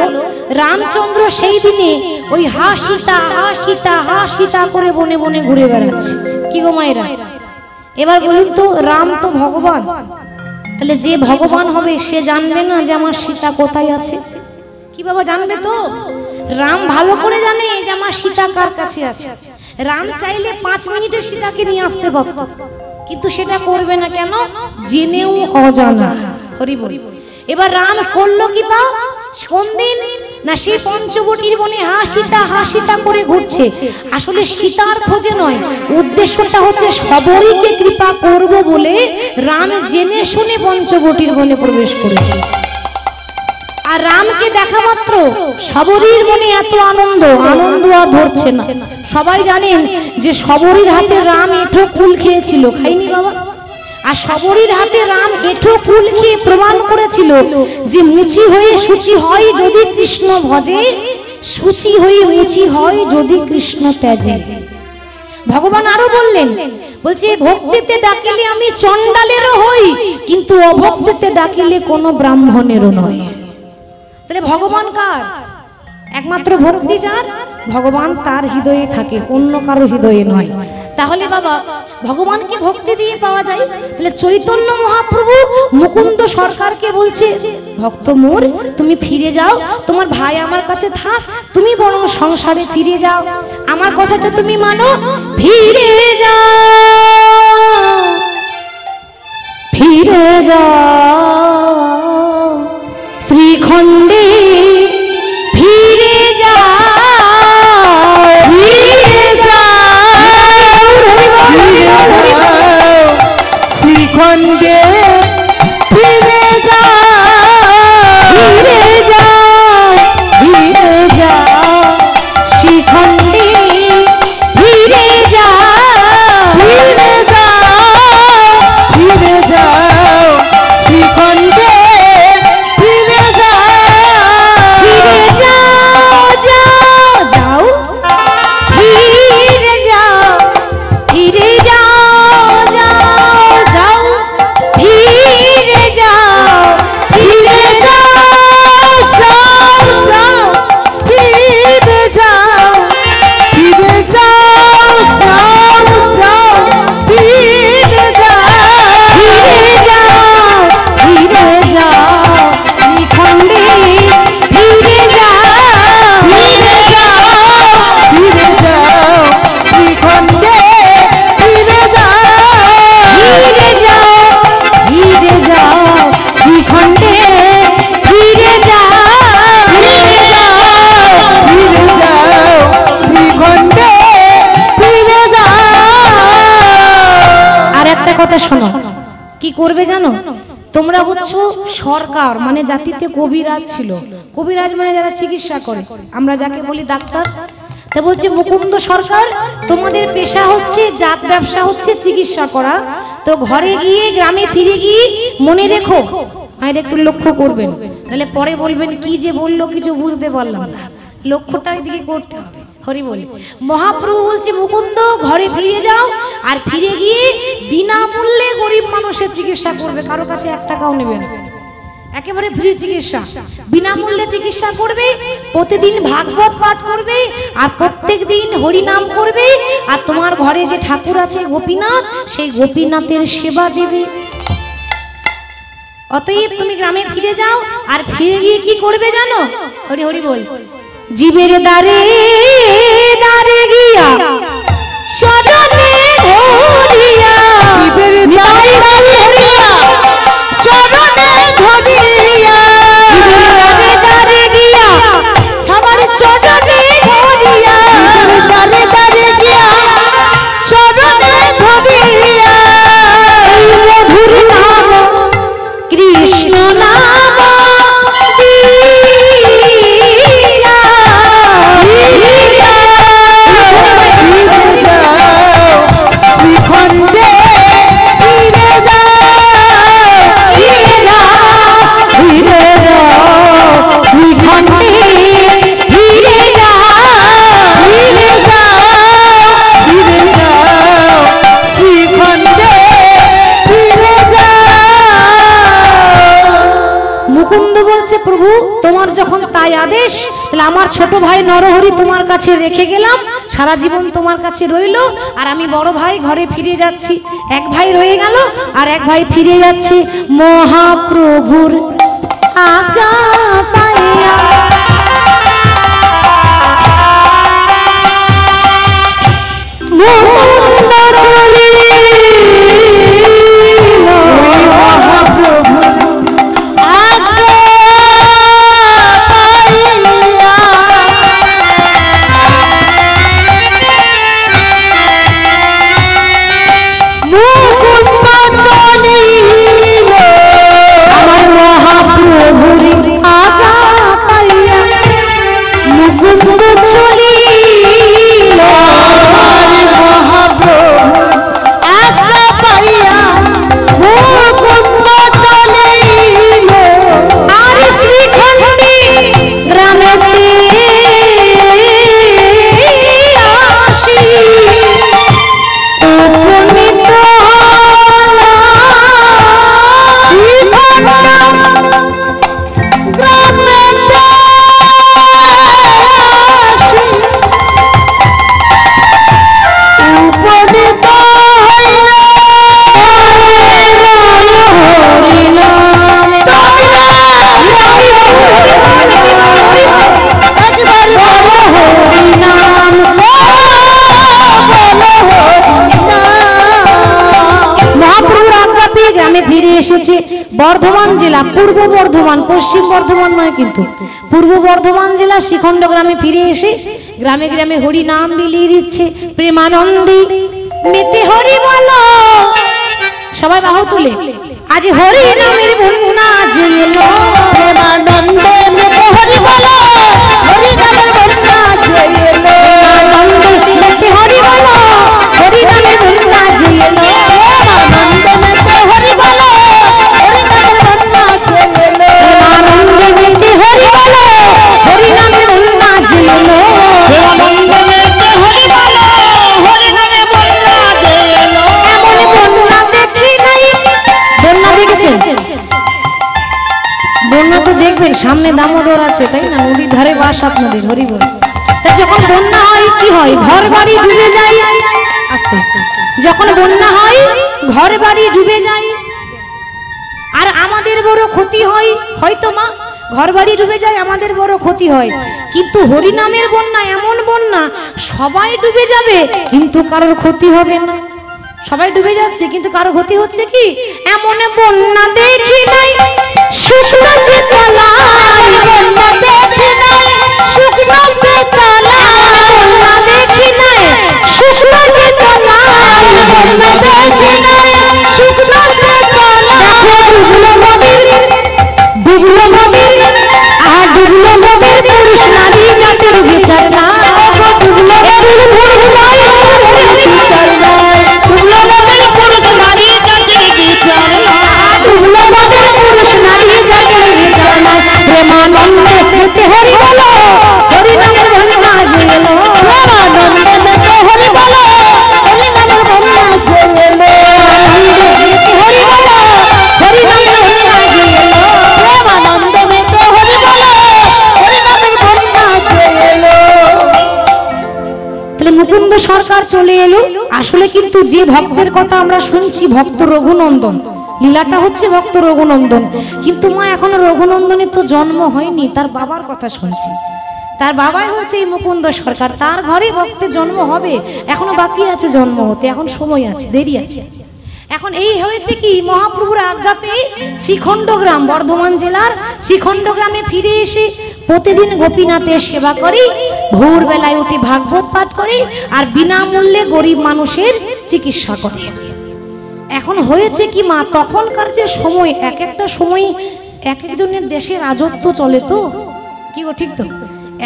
রামচন্দ্র সেই দিনে ওই হা সীতা হা সীতা হা সীতা করে বনে বনে ঘুরে বেড়াচ্ছে। কি গো মায়েরা, এবার বলুন তো, রাম তো ভগবান, তাহলে যে ভগবান হবে সে জানবে না যে আমার সীতা কোথায় আছে? কি বাবা জানবে তো? রাম ভালো করে জানে যে আমার সীতা কার কাছে আছে। রাম চাইলে 5 মিনিটে সীতাকে নিয়ে আসতে পারত, কিন্তু সেটা করবে না। কেন? জেনেও অজানা। হরি বল। এবার রাম করলো কি তা? কোন দিন না, সেই পঞ্চবটির বনে হা সীতা করে ঘুরছে। আসলে সীতার খোঁজে নয়, উদ্দেশ্যটা হচ্ছে সবরীকে কৃপা করব বলে রাম জেনে শুনে পঞ্চবটির বনে প্রবেশ করেছে। আর রামকে দেখা মাত্র সবরীর মনে এত আনন্দ আর ধরছে না। সবাই জানেন যে সবরীর হাতে রাম এঁঠো কুল খেয়েছিল, খাইনি বাবা? আর সবরীর হাতে রাম এঁঠো কুল খেয়ে প্রমাণ করেছিল যে মুচি হয়ে সূচি হয় যদি কৃষ্ণ ভজে, সূচি হয়ে মুচি হয় যদি কৃষ্ণ ত্যাজে। ভগবান আরো বললেন, বলছে ভক্তিতে ডাকিলে আমি চণ্ডালেরও হই, কিন্তু অভক্তিতে ডাকিলে কোনো ব্রাহ্মণেরও নয়। তাহলে ভগবান কার? একমাত্র ভক্তি যার, ভগবান তার হৃদয়ে থাকে, অন্য কারো হৃদয়ে নয়। তাহলে বাবা ভগবানকে ভক্তি দিয়ে পাওয়া যায়। তাহলে চৈতন্য মহাপ্রভু মুকুন্দ সরকারকে বলছে, ভক্ত মোর তুমি ফিরে যাও, তোমার ভাই আমার কাছে থাক, তুমি বরং সংসারে ফিরে যাও, আমার কথাটা তুমি মানো, ফিরে যাও, ফিরে যাও শ্রীখণ্ডে, ফিরে যাও, ফিরে যাও, শ্রীখণ্ডে ফিরে যাও, ফিরে যাও, ফিরে যাও শ্রীখণ্ডে, ফিরে যাও, ফিরে যাও, ফিরে যাও শ্রীখণ্ডে, ফিরে যাও, ফিরে যাও, যাও, যাও, ফিরে যাও, ফিরে যাও, যাও, যাও, ফিরে যাও, ফিরে যাও, যাও, যাও, ফিরে যাও, ফিরে যাও, যাও, যাও, ফিরে যাও, ফিরে যাও, ফিরে যাও শ্রীখণ্ডে, ফিরে যাও, ফিরে যাও, ফিরে যাও শ্রীখণ্ডে, ফিরে যাও, ফিরে যাও, ফিরে যাও শ্রীখণ্ডে, ফিরে যাও, ফিরে যাও, ফিরে যাও শ্রীখণ্ডে, ফিরে যাও। আর একটা কথা শোনো, কি করবে জানো? তোমরা হচ্ছ সরকার, মানে জাতিতে কবিরাজ ছিল। কবিরাজ মানে যারা চিকিৎসা করে, আমরা যাকে বলি ডাক্তার। তা বলছে মুকুন্দ সরকার, তোমাদের পেশা হচ্ছে, জাত ব্যবসা হচ্ছে চিকিৎসা করা। তো ঘরে গিয়ে, গ্রামে ফিরে গিয়ে মনে রেখো, আর একটু লক্ষ্য করবেন, তাহলে পরে বলবেন কি যে বললো কিছু বুঝতে পারলাম না। লক্ষ্যটা এদিকে করতে হবে। হরি বলি। মহাপ্রভু বলছে মুকুন্দ ঘরে ফিরে যাও, আর ফিরে গিয়ে বিনামূল্যে গরিব মানুষের চিকিৎসা করবে, কারো কাছে 1 টাকাও নেবে না, একেবারে ফ্রি চিকিৎসা, বিনামূল্যে চিকিৎসা করবে। প্রতিদিন ভাগবত পাঠ করবে, আর প্রত্যেক দিন হরি নাম করবে। আর তোমার ঘরে যে ঠাকুর আছে গোপীনাথ, সেই গোপীনাথের সেবা দেবে। অতএব তুমি গ্রামে ফিরে যাও, আর ফিরে গিয়ে কি করবে জানো? হরি হরি বল। জীবের দ্বারে দ্বারে গিয়া চরণে ধরিয়া, শিবের দ্বারে ধরিয়া, চরণে ধরিয়া, জীবের দ্বারে দ্বারে গিয়া সবার চরণে ধরিয়া, শিবের দ্বারে দ্বারে গিয়া, চরণে ধরিয়া, এই মধুর নাম কৃষ্ণ নাম দিয়া, দিয়া, ফিরে যাও শ্রীখণ্ডে, ফিরে যাও, বন্ধু বলছে প্রভু তোমার যখন তাই আদেশ, তাহলে আমার ছোট ভাই নরহরি তোমার কাছে রেখে গেলাম, সারা জীবন তোমার কাছে রইলো, আর আমি বড় ভাই ঘরে ফিরে যাচ্ছি। এক ভাই রয়ে গেল আর এক ভাই ফিরে যাচ্ছে। মহাপ্রভুর আজ্ঞা পাইয়া মুকুন্দ চলিল, মহাপ্রভুর আজ্ঞা পাইয়া মুকুন্দ চলিল, আমার মহাপ্রভুর আজ্ঞা পাইয়া মুকুন্দ চলিল, আমার মহাপ্রভুর আজ্ঞা পাইয়া মুকুন্দ চলিল। আর শ্রীখণ্ডী গ্রামেতে আসি উপনীত হলা, শ্রীখণ্ড গ্রামেতে আসি উপনীত হইলা, হরিনাম একবার বলো হরিনাম, মহাপ্রভুর আজ্ঞা পেয়ে গ্রামে ফিরে এসেছে। বর্ধমান জেলা, পূর্ব বর্ধমান, পশ্চিম বর্ধমান নয় কিন্তু, পূর্ব বর্ধমান জেলা শ্রীখণ্ড গ্রামে ফিরে এসে গ্রামে গ্রামে হরি নাম বিলিয়ে দিচ্ছে। প্রেমানন্দী মেতে হরি বলো, সবাই বাহু তুলে আজ হরি নামের বন্যা যে এলো, প্রেমানন্দে মেতে হরি বলো, হরি নামের বন্যা যে এলো, প্রেমানন্দে মেতে হরি বলো, হরি নামের বন্যা যে এলো, প্রেমানন্দে মেতে হরি বলো, হরি নামের বন্যা যে এলো, প্রেমানন্দে মেতে হরি বলো, হরি নামের বন্যা যে এলো, প্রেমানন্দে মেতে হরি বলো, হরি নামের বন্যা যে এলো। এমন বন্যা দেখি নাই, বন্যা দেখেছেন? বন্যা তো দেখবেন, সামনে দামোদর আছে তাই না, নদীর ধারে বাস আপনাদের, হরি বল। তা যখন বন্যা হয় কি হয়, ঘর বাড়ি ডুবে যায়। আস্তে যখন বন্যা হয় ঘর বাড়ি ডুবে যায়, আর আমাদের বড় ক্ষতি হয়। হয়তো মা ঘর বাড়ি ডুবে যায়, আমাদের বড় ক্ষতি হয়, কিন্তু হরিনামের বন্যা এমন বন্যা সবাই ডুবে যাবে কিন্তু কারোর ক্ষতি হবে না। সবাই ডুবে যাচ্ছে কিন্তু কারো ক্ষতি হচ্ছে কি? এমন বন্যা দেখি নাই, শুকনো যে তলায় বন্যা দেখি নাই, শুকনো যে তলায় বন্যা দেখি নাই, শুকনো যে তলায় বন্যা দেখি নাই, শুকনো যে তলায় ডুবলো নদীর, ডুবলো নদীর, আর ডুবলো নদীর পুরুষ নারী জাতির বিচার না, ডুবলো নদীর পুরুষ নারী বিচার না, ডুবলো নদীর পুরুষ নারী জাতির বিচার না, ডুবলো নদীর পুরুষ নারী জাতির বিচার না। প্রেমানন্দে মেতে হরি বলো, হরি নামের বন্যা যে এলো, প্রেমানন্দে মেতে হরি বলো, হরি নামের বন্যা যে এলো, প্রেমানন্দে মেতে হরি বলো, হরি নামের বন্যা যে এলো, প্রেমানন্দে মেতে হরি বলো, হরি নামের বন্যা যে এলো। তাহলে মুকুন্দ সরকার চলে এলো। আসলে কিন্তু যে ভক্তের কথা আমরা শুনছি, ভক্ত রঘুনন্দন, লীলাটা হচ্ছে ভক্ত রঘুনন্দন, কিন্তু মা এখনো রঘুনন্দনের তো জন্ম হয়নি, তার বাবার কথা শুনছি। তার বাবাই হচ্ছে এই মুকুন্দ সরকার, তার ঘরে ভক্তের জন্ম হবে, এখনো বাকি আছে জন্ম হতে, এখন সময় আছে, দেরি আছে। এখন এই হয়েছে কি, মহাপ্রভুর আজ্ঞা পেয়ে শ্রীখণ্ড গ্রাম, বর্ধমান জেলার শ্রীখণ্ড গ্রামে ফিরে এসে প্রতিদিন গোপীনাথের সেবা করি, ভোরবেলায় উঠে ভাগবত পাঠ করি, আর বিনামূল্যে গরিব মানুষের চিকিৎসা করে। এখন হয়েছে কি মা, তখনকার যে সময়, এক একটা সময় এক একজনের দেশে রাজত্ব চলে, তো কি গো ঠিক তো,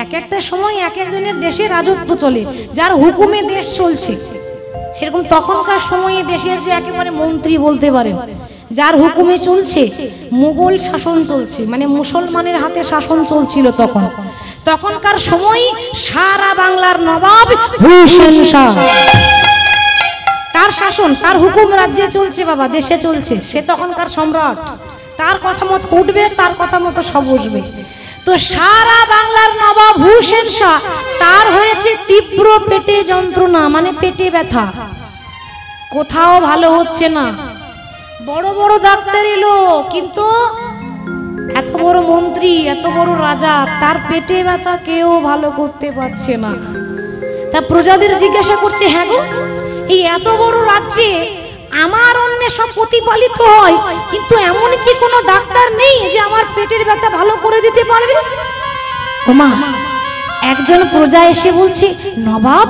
এক একটা সময় এক একজনের দেশে রাজত্ব চলে, যার হুকুমে দেশ চলছে। সেরকম তখনকার সময়ে দেশের যে একেবারে মন্ত্রী বলতে পারেন, যার হুকুমে চলছে, মুঘল শাসন চলছে, মানে মুসলমানের হাতে শাসন চলছিল তখন। তখনকার সময় সারা বাংলার নবাব হুসেন শাহ, তার শাসন, তার হুকুম রাজ্যে চলছে বাবা, দেশে চলছে, সে তখনকার সম্রাট। তার কথা মতো উঠবে, তার কথা মতো সব বসবে। তো সারা বাংলার নবাব হুসেন শাহ, তার হয়েছে তীব্র পেটে যন্ত্রণা, মানে পেটে ব্যথা, কোথাও ভালো হচ্ছে না। বড় বড় ডাক্তার এলো, কিন্তু এত বড় মন্ত্রী, এত বড় রাজা, তার পেটে ব্যথা কেউ ভালো করতে পারছে না। তা প্রজাদের জিজ্ঞাসা করছে, হ্যাঁ গো, এই এত বড় রাজ্যে আমার অন্য সব প্রতিপালিত হয়, কিন্তু এমন কি কোনো ডাক্তার নেই যে আমার পেটের ব্যথা ভালো করে দিতে পারবে? ওমা, একজন প্রজা এসে বলছে, নবাব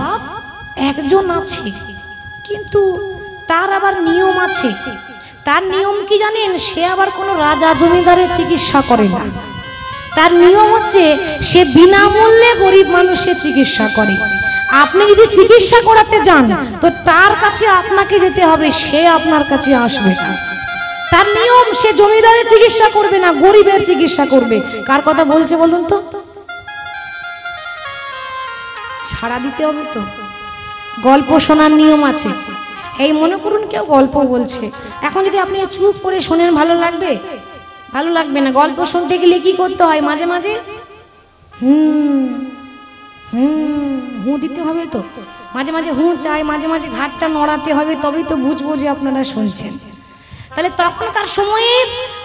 একজন আছে, কিন্তু তার আবার নিয়ম আছে। তার নিয়ম কি জানেন? সে আবার কোনো রাজা জমিদারের চিকিৎসা করে না। তার নিয়ম হচ্ছে সে বিনামূল্যে গরিব মানুষের চিকিৎসা করে। আপনি যদি চিকিৎসা করাতে যান তো তার কাছে আপনাকে যেতে হবে, সে আপনার কাছে আসবে না। তার নিয়ম, সে জমিদারের চিকিৎসা করবে না, গরিবের চিকিৎসা করবে। কার কথা বলছে বলুন তো? সাড়া দিতে হবে তো। গল্প শোনার নিয়ম আছে। এই মনে করুন কেউ গল্প বলছে, এখন যদি আপনি চুপ করে শোনেন, ভালো লাগবে? ভালো লাগবে না। গল্প শুনতে গেলে কি করতে হয়? মাঝে মাঝে হু দিতে হবে তো, মাঝে মাঝে হু চাই, মাঝে মাঝে ঘাটটা নড়াতে হবে, তবেই তো বুঝবো যে আপনারা শুনছেন। তাহলে তখনকার সময়ে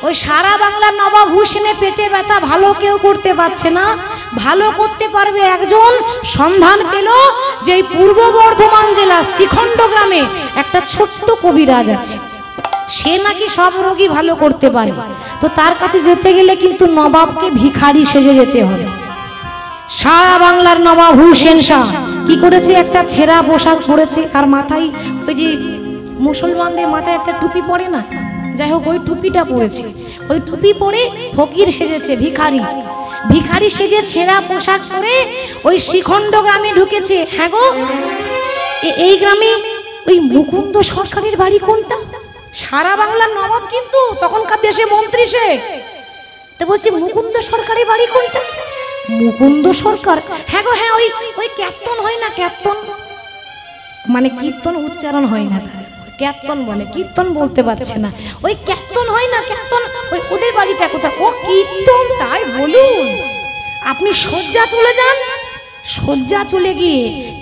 ওই সারা বাংলার নবাব হুসেনের পেটে ব্যথা ভালো কেউ করতে পারছে না, ভালো করতে পারবে একজন। সন্ধান পেল যে এই পূর্ব বর্ধমান জেলা শ্রীখণ্ড গ্রামে একটা ছোট্ট কবিরাজ আছে, সে নাকি সব রোগী ভালো করতে পারে। তো তার কাছে যেতে গেলে কিন্তু নবাবকে ভিখারি সেজে যেতে হবে। সারা বাংলার নবাব হুসেন শাহ কি করেছে? একটা ছেঁড়া পোশাক পরেছে, আর মাথায় ওই যে মুসলমানদের মাথায় একটা টুপি পরে না, যাই হোক ওই টুপিটা পরেছে। ওই টুপি পরে ফকির সেজেছে, ভিখারি। ভিখারি সেজে ছেঁড়া পোশাক পরে ওই শ্রীখণ্ড গ্রামে ঢুকেছে। হ্যাঁ গো, এই গ্রামে ওই মুকুন্দ সরকারের বাড়ি কোনটা? সারা বাংলার নবাব কিন্তু তখনকার দেশে মন্ত্রী সে। তো বলছে, মুকুন্দ সরকারের বাড়ি কোনটা? মুকুন্দ সরকার? হ্যাঁ গো হ্যাঁ, ওই কীর্তন হয় না, কীর্তন মানে কীর্তন উচ্চারণ হয় না, তার কীর্তন বলে, কীর্তন বলতে পারছে না। ওই কীর্তন হয় না, কীর্তন, ওই ওদের বাড়িটা কোথায়? ও কীর্তন, তাই বলুন। আপনি সজ্জা চলে যান, সজ্জা চলে গিয়ে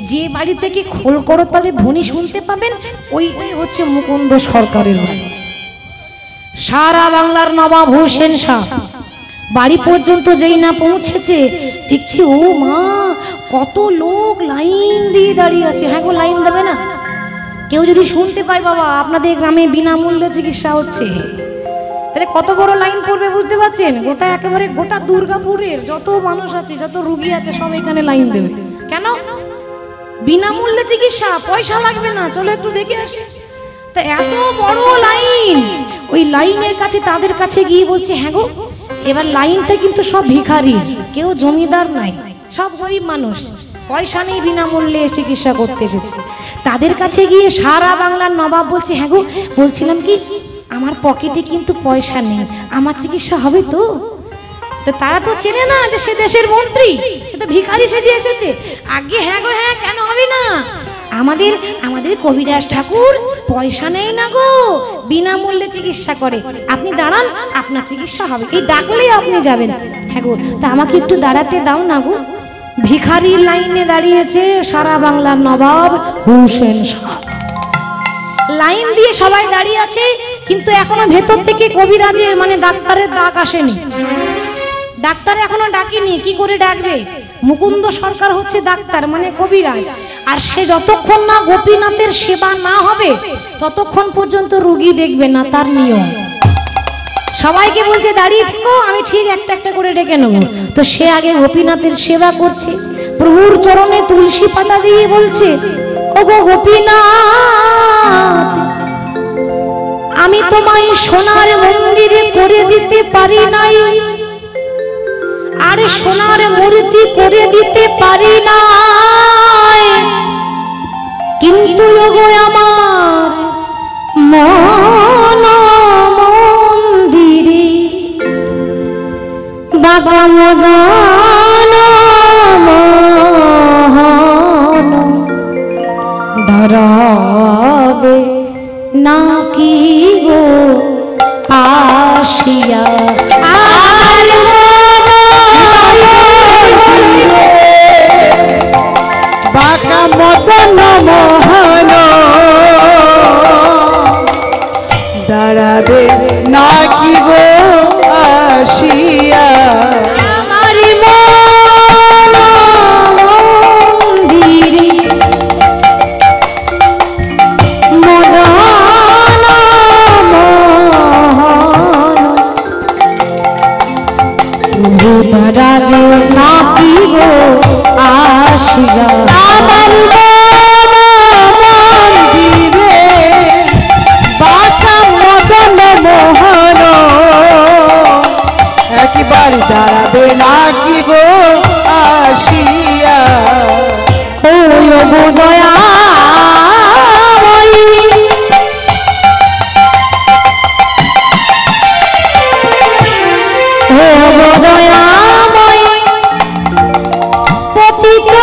যে বাড়ি থেকে খোল করো তাদের ধ্বনি শুনতে পাবেন, ওইটাই হচ্ছে মুকুন্দ সরকারের বাড়ি। সারা বাংলার নবাব হুসেন শাহ বাড়ি পর্যন্ত যেই না পৌঁছেছে, দেখছি ও মা, কত লোক লাইন দিয়ে দাঁড়িয়ে আছে। হ্যাঁ গো, লাইন দেবে না? কেউ যদি শুনতে পায় বাবা আপনাদের গ্রামে বিনামূল্যে চিকিৎসা হচ্ছে, তাহলে কত বড় লাইন পড়বে বুঝতে পারছেন? গোটা একেবারে গোটা দুর্গাপুরের যত মানুষ আছে, যত রুগী আছে, সব এখানে লাইন দেবে। কেন? বিনামূল্যে চিকিৎসা, পয়সা লাগবে না, চলো একটু দেখে আসি। তা এত বড় লাইন, ওই লাইনের কাছে তাদের কাছে গিয়ে বলছে, হ্যাঁ গো, এবার লাইনটা কিন্তু সব ভিখারি, কেউ জমিদার নাই, সব গরিব মানুষ, পয়সা নেই, বিনামূল্যে চিকিৎসা করতে এসেছে। তাদের কাছে গিয়ে সারা বাংলার নবাব বলছে, হ্যাঁ গো, বলছিলাম কি, আমার পকেটে কিন্তু পয়সা নেই, আমার চিকিৎসা হবে তো? তো তারা তো চেনে না যে সে দেশের মন্ত্রী, সে তো ভিখারি সেজে এসেছে। আগে হ্যাঁ গো হ্যাঁ, কেন হবে না? আমাদের কবিরাজ ঠাকুর পয়সা নেই না গো, বিনামূল্যে চিকিৎসা করে, আপনি দাঁড়ান, আপনার চিকিৎসা হবে, এই ডাকলেই আপনি যাবেন। হ্যাঁ গো, তা আমাকে একটু দাঁড়াতে দাও না গো। ভিখারির লাইনে দাঁড়িয়েছে সারা বাংলার নবাব হুসেন শাহ। লাইন দিয়ে সবাই দাঁড়িয়ে আছে, কিন্তু এখনো ভেতর থেকে কবিরাজের মানে ডাক্তারের ডাক আসেনি। ডাক্তার এখনো ডাকেনি, কি করে ডাকবে? মুকুন্দ সরকার হচ্ছে ডাক্তার মানে কবিরাজ, আর সে যতক্ষণ না গোপীনাথের সেবা না হবে ততক্ষণ পর্যন্ত রোগী দেখবে না, তার নিয়ম। সবাইকে বলছে দাঁড়িয়ে থেকো, আমি ঠিক একটা একটা করে ডেকে নেব। তো সে আগে গোপীনাথের সেবা করছে, প্রভুর চরণে তুলসী পাতা দিয়ে বলছে, ওগো গোপীনাথ, আমি তোমায় সোনার মন্দিরে করে দিতে পারি নাই, আর সোনার মূর্তি করে দিতে পারি নাই, কিন্তু ওগো আমার মন মন্দিরে বাবা মদন মোহন ধরাবে নাকি গো আসিয়া না কি গো আসিয়া ও গো দয়াময়ী ও গো দয়াময়ী পতিত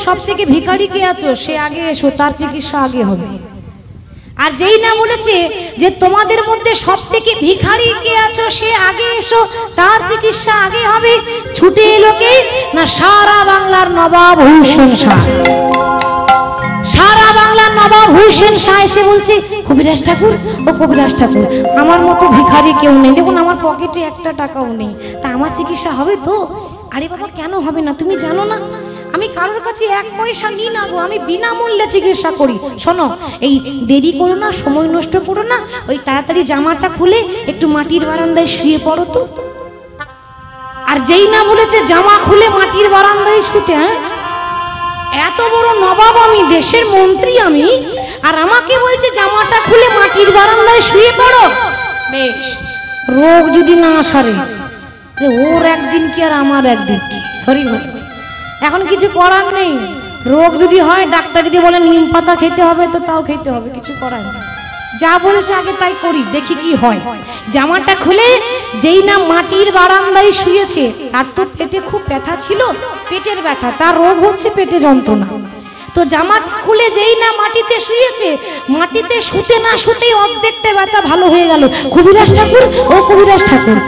সব থেকে ভিখারি কে আছো সে আগে এসো, তার চিকিৎসা আগে হবে। আর যেই না বলেছে যে তোমাদের মধ্যে সব থেকে ভিখারি কে আছো সে আগে এসো, তার চিকিৎসা আগে হবে, ছুটে এলো কে না সারা বাংলার নবাব হুসেন শাহ। সারা বাংলার নবাব হুসেন শাহ এসে বলছে কবিরাজ ঠাকুর ও কবিরাজ ঠাকুর আমার মতো ভিখারি কেউ নেই, দেখুন আমার পকেটে একটা টাকাও নেই, তা আমার চিকিৎসা হবে তো? আরে বাবা কেন হবে না, তুমি জানো না আমি কারোর কাছে এক পয়সা নিই না গো, আমি বিনামূল্যে চিকিৎসা করি। শোনো এই দেরি করো না, সময় নষ্ট করো না, ওই তাড়াতাড়ি জামাটা খুলে একটু মাটির বারান্দায় শুয়ে পড়ো তো। আর যেই না বলেছে জামা খুলে মাটির বারান্দায় শুতে, হ্যাঁ এত বড় নবাব আমি, দেশের মন্ত্রী আমি, আর আমাকে বলছে জামাটা খুলে মাটির বারান্দায় শুয়ে পড়ো। বেশ, রোগ যদি না সারে ওর একদিন কি আর আমার একদিন কি, হরি হরি। এখন কিছু করার নেই, রোগ যদি হয় ডাক্তার যদি বলে নিম পাতা খেতে হবে তো তাও খেতে হবে, কিছু করার নেই। যা বলছে আগে তাই করি, দেখি কি হয়। জামাটা খুলে যেই না মাটির বারান্দায় শুয়েছে, তার তো পেটে খুব ব্যথা ছিল, পেটের ব্যথা, তার রোগ হচ্ছে পেটে যন্ত্রণা। তো জামাটা খুলে যেই না মাটিতে শুয়েছে, মাটিতে শুতে না শুতেই অর্ধেকটা ব্যথা ভালো হয়ে গেল। কবিরাজ ঠাকুর ও কবিরাজ ঠাকুর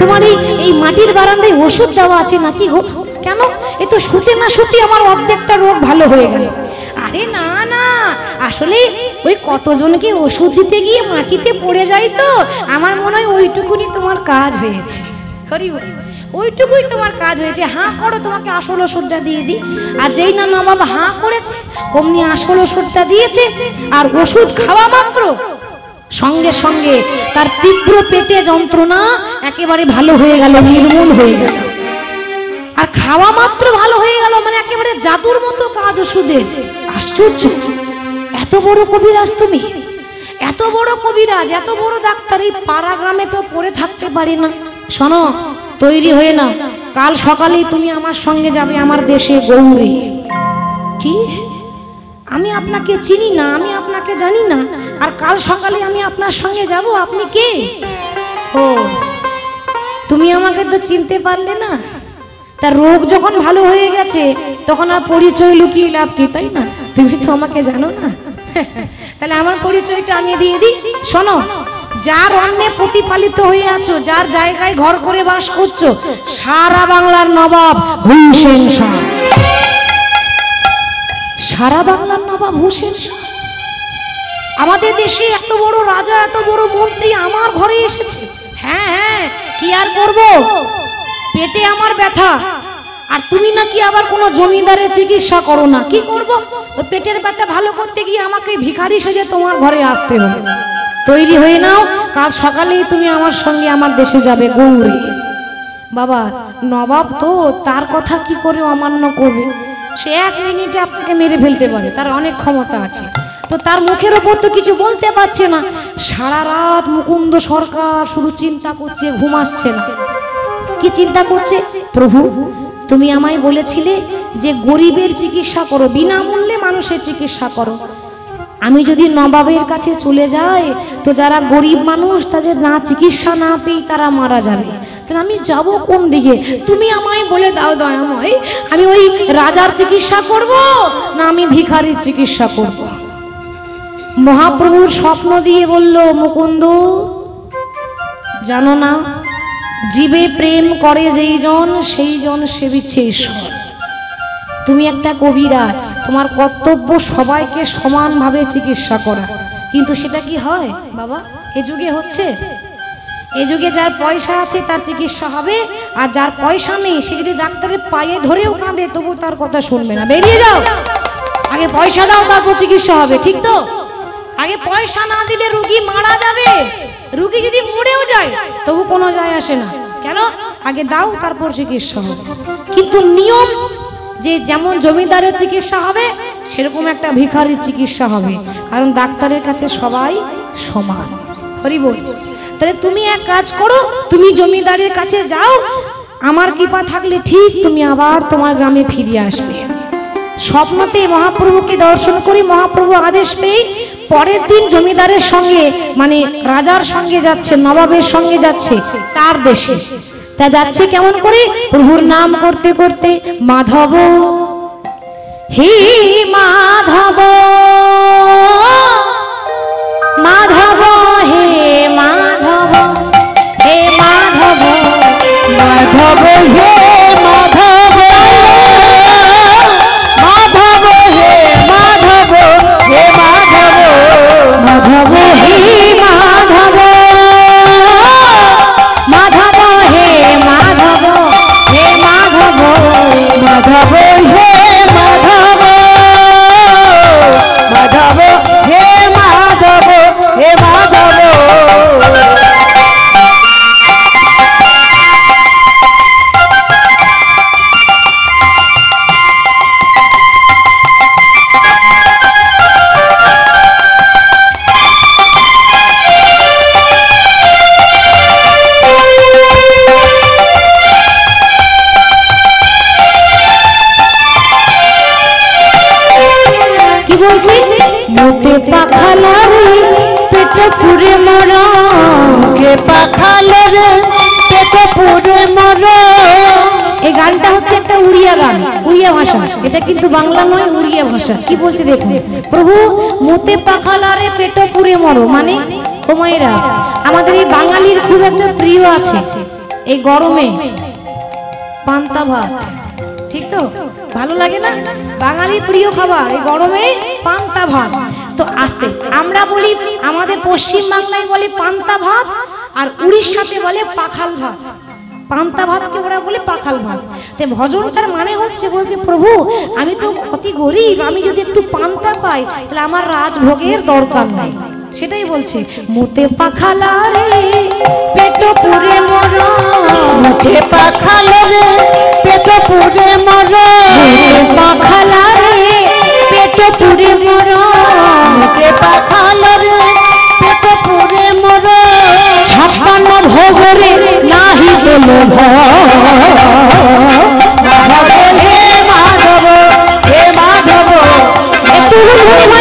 তোমার এই মাটির বারান্দায় ওষুধ দেওয়া আছে নাকি গো? কেন এ তো শুতে না শুতে আমার অর্ধেকটা রোগ ভালো হয়ে গেল। আরে না না, আসলে ওই কতজনকে ওষুধ দিতে গিয়ে মাটিতে পড়ে যায় তো, আমার মনে হয় ওইটুকুনি তোমার কাজ হয়েছে। হরি বল, ওইটুকুই তোমার কাজ হয়েছে। হাঁ করো, তোমাকে আসল ওষুধটা দিয়ে দিই। আর যেই না নবাব হাঁ করেছে অমনি আসল ওষুধটা দিয়েছে, আর ওষুধ খাওয়া মাত্র সঙ্গে সঙ্গে তার তীব্র পেটে যন্ত্রণা একেবারে ভালো হয়ে গেল, নির্মূল হয়ে গেল। আর খাওয়া মাত্র ভালো হয়ে গেল, মানে একেবারে জাদুর মতো কাজ ওষুধের। আশ্চর্য, এত বড় কবিরাজ তুমি, এত বড় কবিরাজ, এত বড় ডাক্তার, এই পাড়া গ্রামে তো পড়ে থাকতে পারি না। শোনো, তৈরি হয়ে না, কাল সকালেই তুমি আমার সঙ্গে যাবে আমার দেশে গৌড়ে। কি? আমি আপনাকে চিনি না, আমি আপনাকে জানি না, আর কাল সকালে আমি আপনার সঙ্গে যাব? আপনি কে? ও তুমি আমাকে তো চিনতে পারলে না। তার রোগ যখন ভালো হয়ে গেছে তখন আর পরিচয় লুকিয়ে লাভ কি, তাই না? তুমি তো আমাকে জানো না। তাহলে আমার পরিচয়টা আমি দিয়ে দিই। শোনো, যার অন্নে প্রতিপালিত হয়ে আছো, যার জায়গায় ঘর করে বাস করছো, সারা বাংলার নবাব হুসেন শাহ। সারা বাংলার নবাব হুসেন শাহ, আমাদের দেশে এত বড় রাজা, এত বড় মন্ত্রী আমার ঘরে এসেছে। হ্যাঁ হ্যাঁ, কি আর করবো, পেটে আমার ব্যথা, আর তুমি নাকি আবার কোনো জমিদারের চিকিৎসা করো না। কি করব, ওই পেটের ব্যথা ভালো করতে গিয়ে আমাকে ভিখারি সেজে তোমার ঘরে আসতে হবে। তৈরি হয়ে নাও, কাল সকালেই তুমি আমার সঙ্গে আমার দেশে যাবে গৌড়ে। বাবা নবাব তো, তার কথা কি করে অমান্য করবে? সে এক মিনিটে আপনাকে মেরে ফেলতে পারে, তার অনেক ক্ষমতা আছে। তো তার মুখের ওপর তো কিছু বলতে পারছে না। সারা রাত মুকুন্দ সরকার শুধু চিন্তা করছে, ঘুম আসছে না। কি চিন্তা করছে? প্রভু তুমি আমায় বলেছিলে যে গরিবের চিকিৎসা করো, বিনামূল্যে মানুষের চিকিৎসা করো। আমি যদি নবাবের কাছে চলে যাই তো যারা গরিব মানুষ তাদের না চিকিৎসা না পেয়ে তারা মারা যাবে, তাহলে আমি যাব কোন দিকে? তুমি আমায় বলে দাও দয়াময়, আমি ওই রাজার চিকিৎসা করব না আমি ভিখারির চিকিৎসা করব? মহাপ্রভুর স্বপ্ন দিয়ে বলল, মুকুন্দ জানো না, জীবে প্রেম করে যেই জন সেই জন সেবিছে ঈশ্বর। তুমি একটা কবিরাজ, তোমার কর্তব্য সবাইকে সমানভাবে চিকিৎসা করা, কিন্তু সেটা কি হয় বাবা? এ যুগে হচ্ছে? এ যুগে যার পয়সা আছে তার চিকিৎসা হবে, আর যার পয়সা নেই সে যদি ডাক্তারের পায়ে ধরেও কাঁদে তবু তার কথা শুনবে না। বেরিয়ে যাও, আগে পয়সা দাও তারপর চিকিৎসা হবে, ঠিক তো? আগে পয়সা না দিলে রোগী মারা যাবে, রোগী যদি মরেও যায় তবু কোনো যায় আসে না। কেন? আগে দাও তারপর চিকিৎসা হবে। কিন্তু নিয়ম যে যেমন জমিদারের চিকিৎসা হবে সেরকম একটা ভিখারির চিকিৎসা হবে, কারণ ডাক্তারের কাছে সবাই সমান। হরি বল। তাহলে তুমি এক কাজ করো, তুমি জমিদারের কাছে যাও, আমার কৃপা থাকলে ঠিক তুমি আবার তোমার গ্রামে ফিরে আসবে। স্বপ্নতে মহাপ্রভুকে দর্শন করি, মহাপ্রভু আদেশ পেয়ে পরের দিন জমিদারের সঙ্গে মানে রাজার সঙ্গে যাচ্ছে, নবাবের সঙ্গে যাচ্ছে তার দেশে। তা যাচ্ছে কেমন করে? প্রভুর নাম করতে করতে, মাধব হে মাধব, মাধব হে মাধব, হে মাধব, মাধব হে মাধব, মাধব হে মাধব, হে মাধব, মাধব হে মাধব, মাধব হে মাধব, হে মাধব, মাধব হে মাধব, মাধব হে মাধব, হে মাধব। মুখে পাখালা রে পেট পুরে মর, মুখে পাখালো রে পেট পুরে মর। এই গানটা হচ্ছে একটা উড়িয়া গান, উড়িয়া ভাষা। এটা কিন্তু বাংলা নয়, উড়িয়া ভাষা। কি বলছে দেখুন, প্রভু মুতে পাখালা রে পেট পুরে মরো, মানে ও মায়েরা আমাদের এই বাঙালির খুব একটা প্রিয় আছে এই গরমে পান্তা ভাত, ঠিক তো? ভালো লাগে না? বাঙালির প্রিয় খাবার এই গরমে পান্তা ভাত। তো আস্তে আমরা বলি, আমাদের পশ্চিম বাংলায় বলে পান্তা ভাত, আর উড়িষ্যাতে বলে পাখাল ভাত। পান্তা ভাতকে ওরা বলে পাখাল ভাত। তো ভজনটার মানে হচ্ছে, বলছে প্রভু আমি তো অতি গরিব, আমি যদি একটু পান্তা পাই তাহলে আমার রাজভোগের দরকার নাই। সেটাই বলছে, মুতে পাখালা রে পেট পুরে মর, মুখে পাখালো রে পেট পুরে মর, পাখালা রে পেট পুরে মর, মুখে পাখালো রে পেট পুরে মর। 56 ভোগরে নাহি বলো মাধব হে মাধব, হে মাধব, একটু মাধব।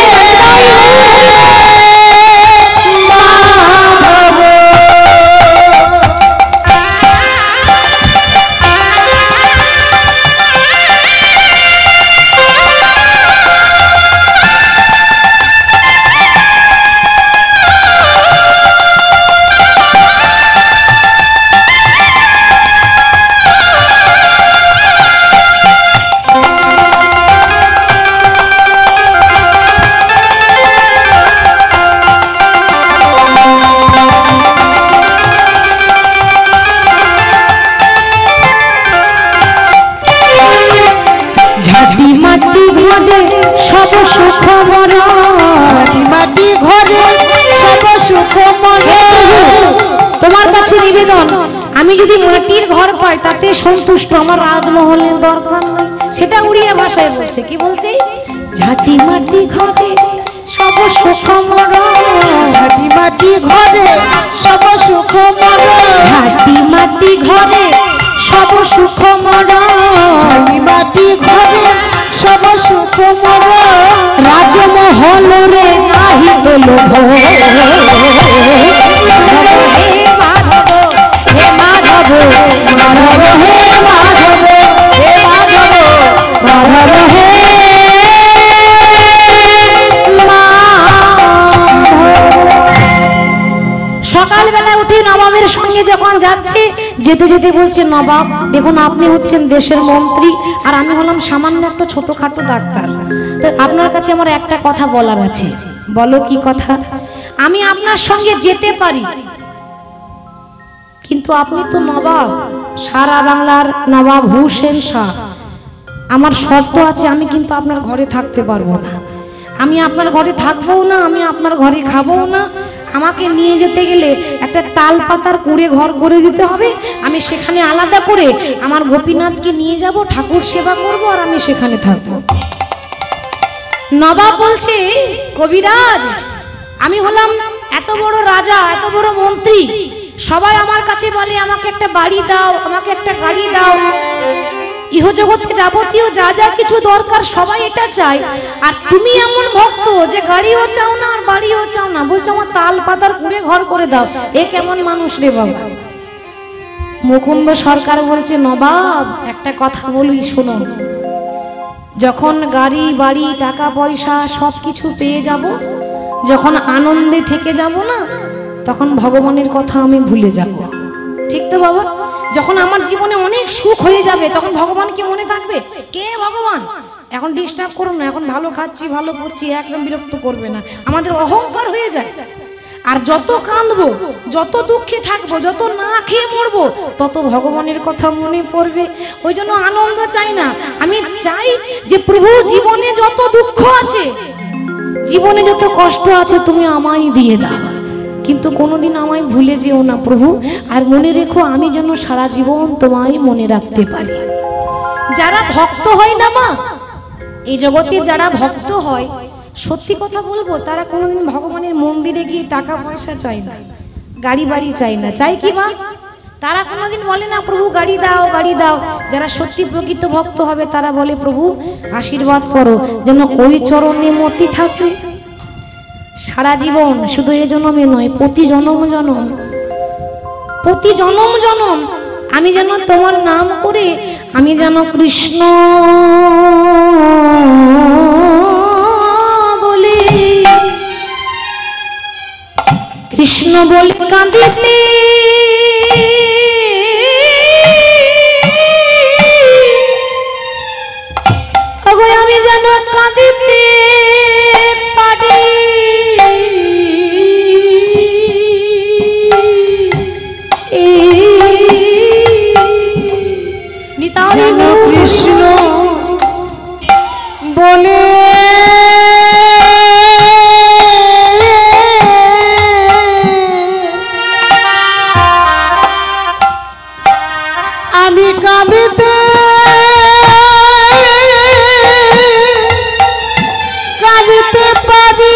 ঝাঁটি মাটি ঘরে সব সুখ মর, মাটি ঘরে সব সুখ মনে। তোমার কাছে নিবেদন, আমি যদি মাটির ঘর পাই তাতে সন্তুষ্ট, আমার রাজমহলের দরকার নাই। সেটা উড়িয়া ভাষায় বলছে। কি বলছে? ঝাঁটি মাটি ঘরে সব মরণ ঝাঁটি মাটি ঘরে সব সুখ মরণ মাটি ঘরে সব সুখ মরণ রাজমহল রে নাহি তো লোভ হে মাধব হে মাধব মাধব হে মাধব হে মাধব মাধব হে সকালবেলা উঠে নবাবের সঙ্গে যখন যাচ্ছে যেতে যেতে বলছে, নবাব দেখুন আপনি হচ্ছেন দেশের মন্ত্রী আর আমি হলাম সামান্য একটা ছোটখাটো ডাক্তার, তো আপনার কাছে আমার একটা কথা বলার আছে। বলো কি কথা? আমি আপনার সঙ্গে যেতে পারি, কিন্তু আপনি তো নবাব, সারা বাংলার নবাব হুসেন শাহ। আমার শর্ত আছে, আমি কিন্তু আপনার ঘরে থাকতে পারবো না, আমি আপনার ঘরে থাকবো না, আমি আপনার ঘরে খাবো না। আমাকে নিয়ে যেতে গেলে একটা তাল পাতার কুড়ে ঘর করে দিতে হবে, আমি সেখানে আলাদা করে আমার গোপীনাথকে নিয়ে যাব, ঠাকুর সেবা করব আর আমি সেখানে থাকবো। নবাব বলছে, কবিরাজ আমি হলাম এত বড় রাজা, এত বড় মন্ত্রী, সবাই আমার কাছে বলে আমাকে একটা বাড়ি দাও, আমাকে একটা গাড়ি দাও, ইহজগতে যাবতীয় যা যা কিছু দরকার সবাই এটা চায়, আর তুমি এমন ভক্ত যে গাড়িও চাও না আর বাড়িও চাও না, বলছো আমার তাল পাতার কুড়ে ঘর করে দাও। এ কেমন মানুষ রে বাবা? মুকুন্দ সরকার বলছে, নবাব একটা কথা বলি শুনুন, যখন গাড়ি বাড়ি টাকা পয়সা সব কিছু পেয়ে যাব, যখন আনন্দে থেকে যাব না, তখন ভগবানের কথা আমি ভুলে যাব। ঠিক তো বাবা? যখন আমার জীবনে অনেক সুখ হয়ে যাবে, তখন ভগবান কি মনে থাকবে? কে ভগবান? এখন ডিস্টার্ব করো না, এখন ভালো খাচ্ছি ভালো পড়ছি, একদম বিরক্ত করবে না, আমাদের অহংকার হয়ে যায়। আর যত কাঁদবো, যত দুঃখে থাকবো, যত না খেয়ে মরবো, তত ভগবানের কথা মনে পড়বে। ওই জন্য আনন্দ চাই না, আমি চাই যে প্রভু জীবনে যত দুঃখ আছে, জীবনে যত কষ্ট আছে, তুমি আমায় দিয়ে দাও, কিন্তু কোনোদিন আমায় ভুলে যেও না প্রভু। আর মনে রেখো, আমি যেন সারা জীবন তোমায় মনে রাখতে পারি। যারা ভক্ত হয় না মা, এই জগতে যারা ভক্ত হয়, সত্যি কথা বলবো, তারা কোনোদিন ভগবানের মন্দিরে গিয়ে টাকা পয়সা চায় না, গাড়ি বাড়ি চায় না। চাই কি মা? তারা কোনোদিন বলে না প্রভু গাড়ি দাও গাড়ি দাও। যারা সত্যি প্রকৃত ভক্ত হবে তারা বলে প্রভু আশীর্বাদ করো যেন ওই চরণে মতি থাকে সারা জীবন, শুধু এ জন্মে নয়, প্রতি জনম জনম, প্রতি জনম জনম আমি যেন তোমার নাম করে, আমি যেন কৃষ্ণ বলে, কৃষ্ণ বলে কাঁদিতে আমি যেন কাঁদিতে পারি। যেন কৃষ্ণ বলে আমি কাঁদিতে কাঁদিতে পারি।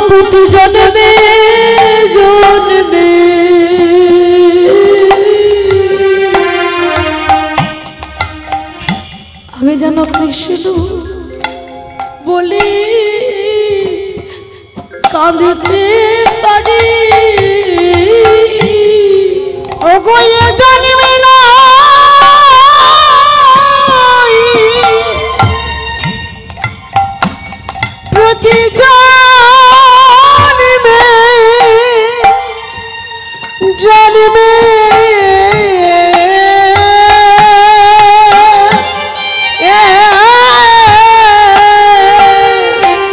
প্রতি জন্মে জন্মে আমি যেন কৃষ্ণ বলি কাঁদিতে পারি। ও গো এ জন্মে নয়, প্রতি জন্মে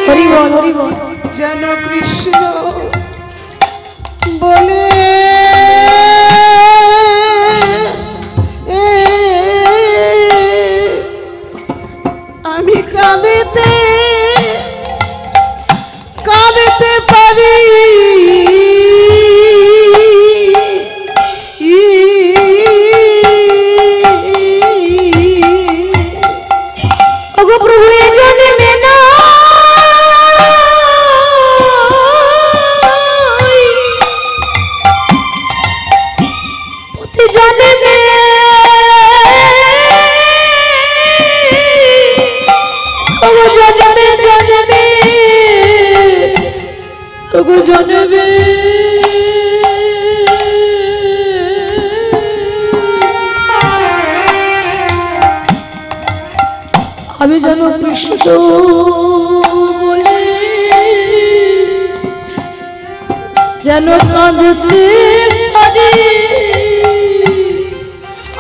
হরিবল হরিবল যেন কৃষ্ণ বলে আমি কাঁদিতে কাঁদিতে পারি। জন্মে না প্রতি জন্মে ওগো জন্মে জন্মে ওগো জন্মে আমি যেন কৃষ্ণ বলে যেন কাঁদতে পারি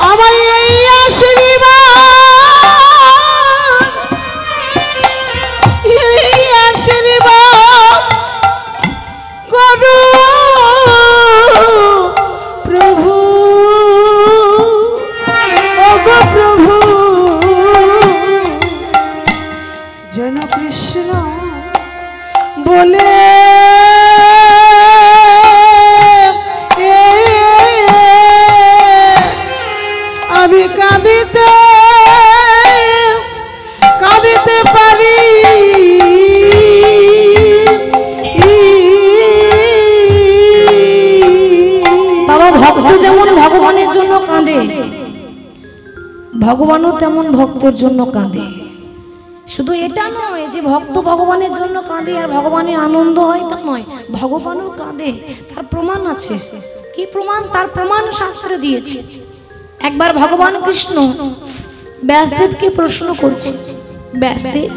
আমায় এই আশীর্বাদ করো প্রভু ওগো প্রভু যেন কৃষ্ণ বলে আমি কাঁদিতে কাঁদিতে পারি বাবা ভক্ত যেমন ভগবানের জন্য কাঁদে ভগবানও তেমন ভক্তের জন্য কাঁদে শুধু এটা নয় যে ভক্ত ভগবানের জন্য কাঁদে আর ভগবানের আনন্দ হয় তা নয় ভগবানও কাঁদে তার প্রমাণ আছে কি প্রমাণ তার প্রমাণ শাস্ত্রে দিয়েছে একবার ভগবান কৃষ্ণ ব্যাসদেবকে প্রশ্ন করছে ব্যাসদেব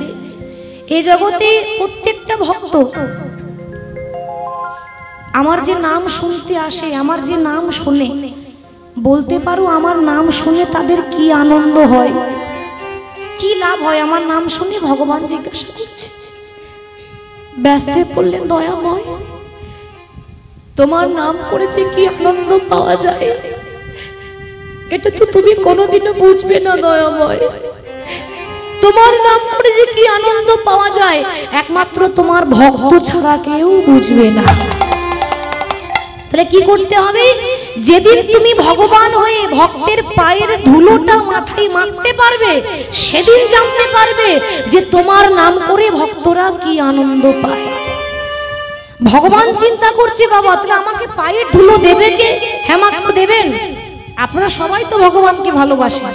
এই জগতে প্রত্যেকটা ভক্ত আমার যে নাম শুনতে আসে আমার যে নাম শুনে বলতে পারো আমার নাম শুনে তাদের কি আনন্দ হয় কি লাভ হয় আমার নাম শুনে ভগবান জিজ্ঞাসা করছে ব্যাসদেব বললেন দয়াময় তোমার নাম করে যে কি আনন্দ পাওয়া যায় এটা তো তুমি কোনোদিনও বুঝবে না দয়াময় তোমার নাম করে যে কি আনন্দ পাওয়া যায় একমাত্র তোমার ভক্ত ছাড়া কেউ বুঝবে না তাহলে কি করতে হবে যেদিন তুমি ভগবান হয়ে ভক্তের পায়ের ধুলোটা মাথায় মাখতে পারবে সেদিন জানতে পারবে যে তোমার নাম করে ভক্তরা কি আনন্দ পায় ভগবান চিন্তা করছে বাবা তাহলে আমাকে পায়ের ধুলো দেবে কে হ্যাঁ মাকে দেবেন আপনারা সবাই তো ভগবানকে ভালোবাসেন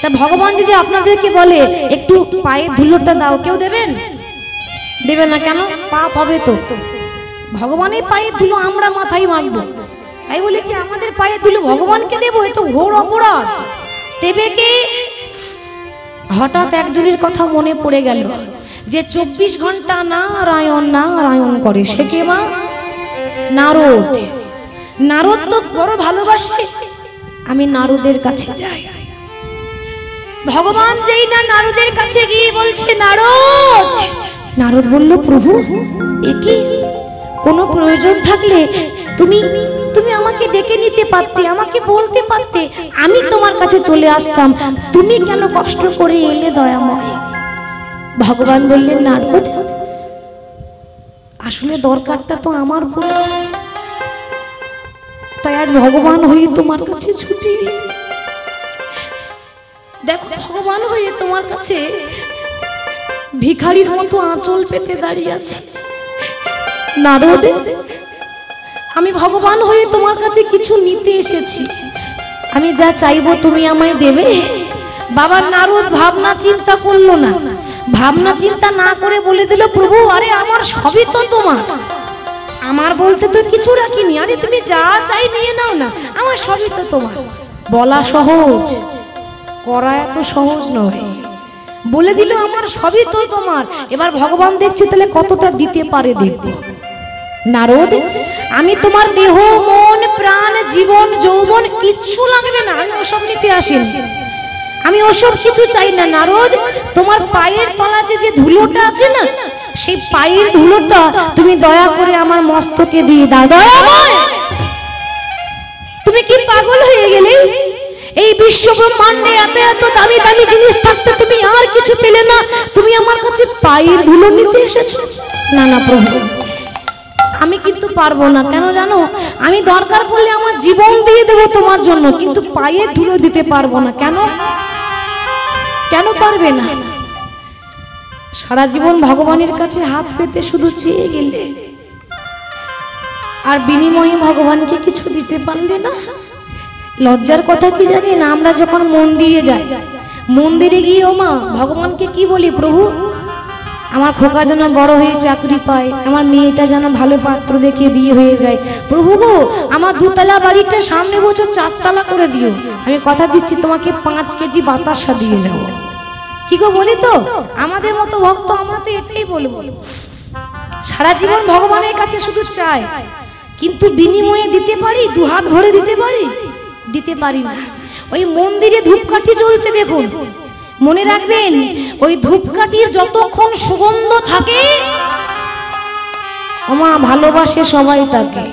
তা ভগবান যদি আপনাদেরকে বলে একটু পায়ের ধুলোটা দাও কেউ দেবেন দেবে না কেন পাপ হবে তো ভগবানের পায়ের ধুলো আমরা মাথায় মাখবো তাই বলে কি আমাদের পায়ের ধুলো ভগবানকে দেবো এ তো ঘোর অপরাধ দেবে কে হঠাৎ একজনের কথা মনে পড়ে গেল যে 24 ঘন্টা নারায়ণ নারায়ণ করে সে কে মা নারদ নারদ তো বড় ভালোবাসে আমি নারদের কাছে যাই ভগবান যেই না নারদের কাছে গিয়ে বলছে নারদ নারদ বলল প্রভু এ কি কোনো প্রয়োজন থাকলে তুমি তুমি আমাকে ডেকে নিতে পারতে আমাকে বলতে পারতে আমি তোমার কাছে চলে আসতাম তুমি কেন কষ্ট করে এলে দয়াময় ভগবান বললেন নারদ আসলে দরকারটা তো আমার পড়েছে তাই আজ ভগবান হয়ে তোমার কাছে ছুটে এলাম দেখো ভগবান হয়ে তোমার কাছে ভিখারির মতো আঁচল পেতে দাঁড়িয়ে আছি নারদ আমি ভগবান হয়ে তোমার কাছে কিছু নিতে এসেছি আমি যা চাইবো তুমি আমায় দেবে বাবা নারদ ভাবনা চিন্তা করলো না ভাবনা চিন্তা না করে বলে দিল প্রভু আরে আমার সবই তো তোমার আমার বলতে তো কিছু রাখিনি আরে তুমি যা চাই নিয়ে নাও না আমার সবই তো তোমার বলা সহজ করা এত সহজ নয় বলে দিল আমার সবই তো তোমার এবার ভগবান দেখছে তাহলে কতটা দিতে পারে দেখবো নারদ আমি তোমার দেহ মন প্রাণ জীবন যৌবন কিচ্ছু লাগবে না আমি ওসব নিতে আসিনি আমি ওসব কিছু চাই না নারদ তোমার পায়ের তলাতে যে ধুলোটা আছে না সেই পায়ের ধুলোটা তুমি দয়া করে আমার মস্তকে দিয়ে দাও দয়াময় তুমি কি পাগল হয়ে গেলে এই বিশ্ব ব্রহ্মাণ্ডে এত এত দামি দামি জিনিস থাকতে তুমি আর কিছু পেলে না তুমি আমার কাছে পায়ের ধুলো নিতে এসেছো না না প্রভু আমি কিন্তু পারবো না কেন জানো আমি দরকার পড়লে আমার জীবন দিয়ে দেবো তোমার জন্য কিন্তু পায়ে ধুলো দিতে পারবো না কেন কেন পারবে না সারা জীবন ভগবানের কাছে হাত পেতে শুধু চেয়ে গেলে, আর বিনিময়ে ভগবানকে কিছু দিতে পারলে না। লজ্জার কথা কি জানি না, আমরা যখন মন্দিরে যাই, মন্দিরে গিয়ে ও মা ভগবানকে কি বলি, প্রভু আমার খোকা যেন বড় হয়ে চাকরি পায়, আমার মেয়েটা যেন ভালো পাত্র দেখে বিয়ে হয়ে যায়, প্রভু গো আমার 2 তলা বাড়িটা সামনে বছর 4 তলা করে দিও, আমি কথা দিচ্ছি তোমাকে 5 কেজি বাতাসা দিয়ে যাবো। কি গো বলি তো, আমাদের মতো ভক্ত আমরা তো এটাই বলবো। সারা জীবন ভগবানের কাছে শুধু চাই, কিন্তু বিনিময়ে দিতে পারি, 2 হাত ভরে দিতে পারি? দিতে পারি না। ওই মন্দিরে ধূপকাঠি জ্বলছে দেখুন, মনে রাখবেন ওই ধূপকাঠির যতক্ষণ সুগন্ধ থাকে ওমা ভালোবাসে সবাই তাকে,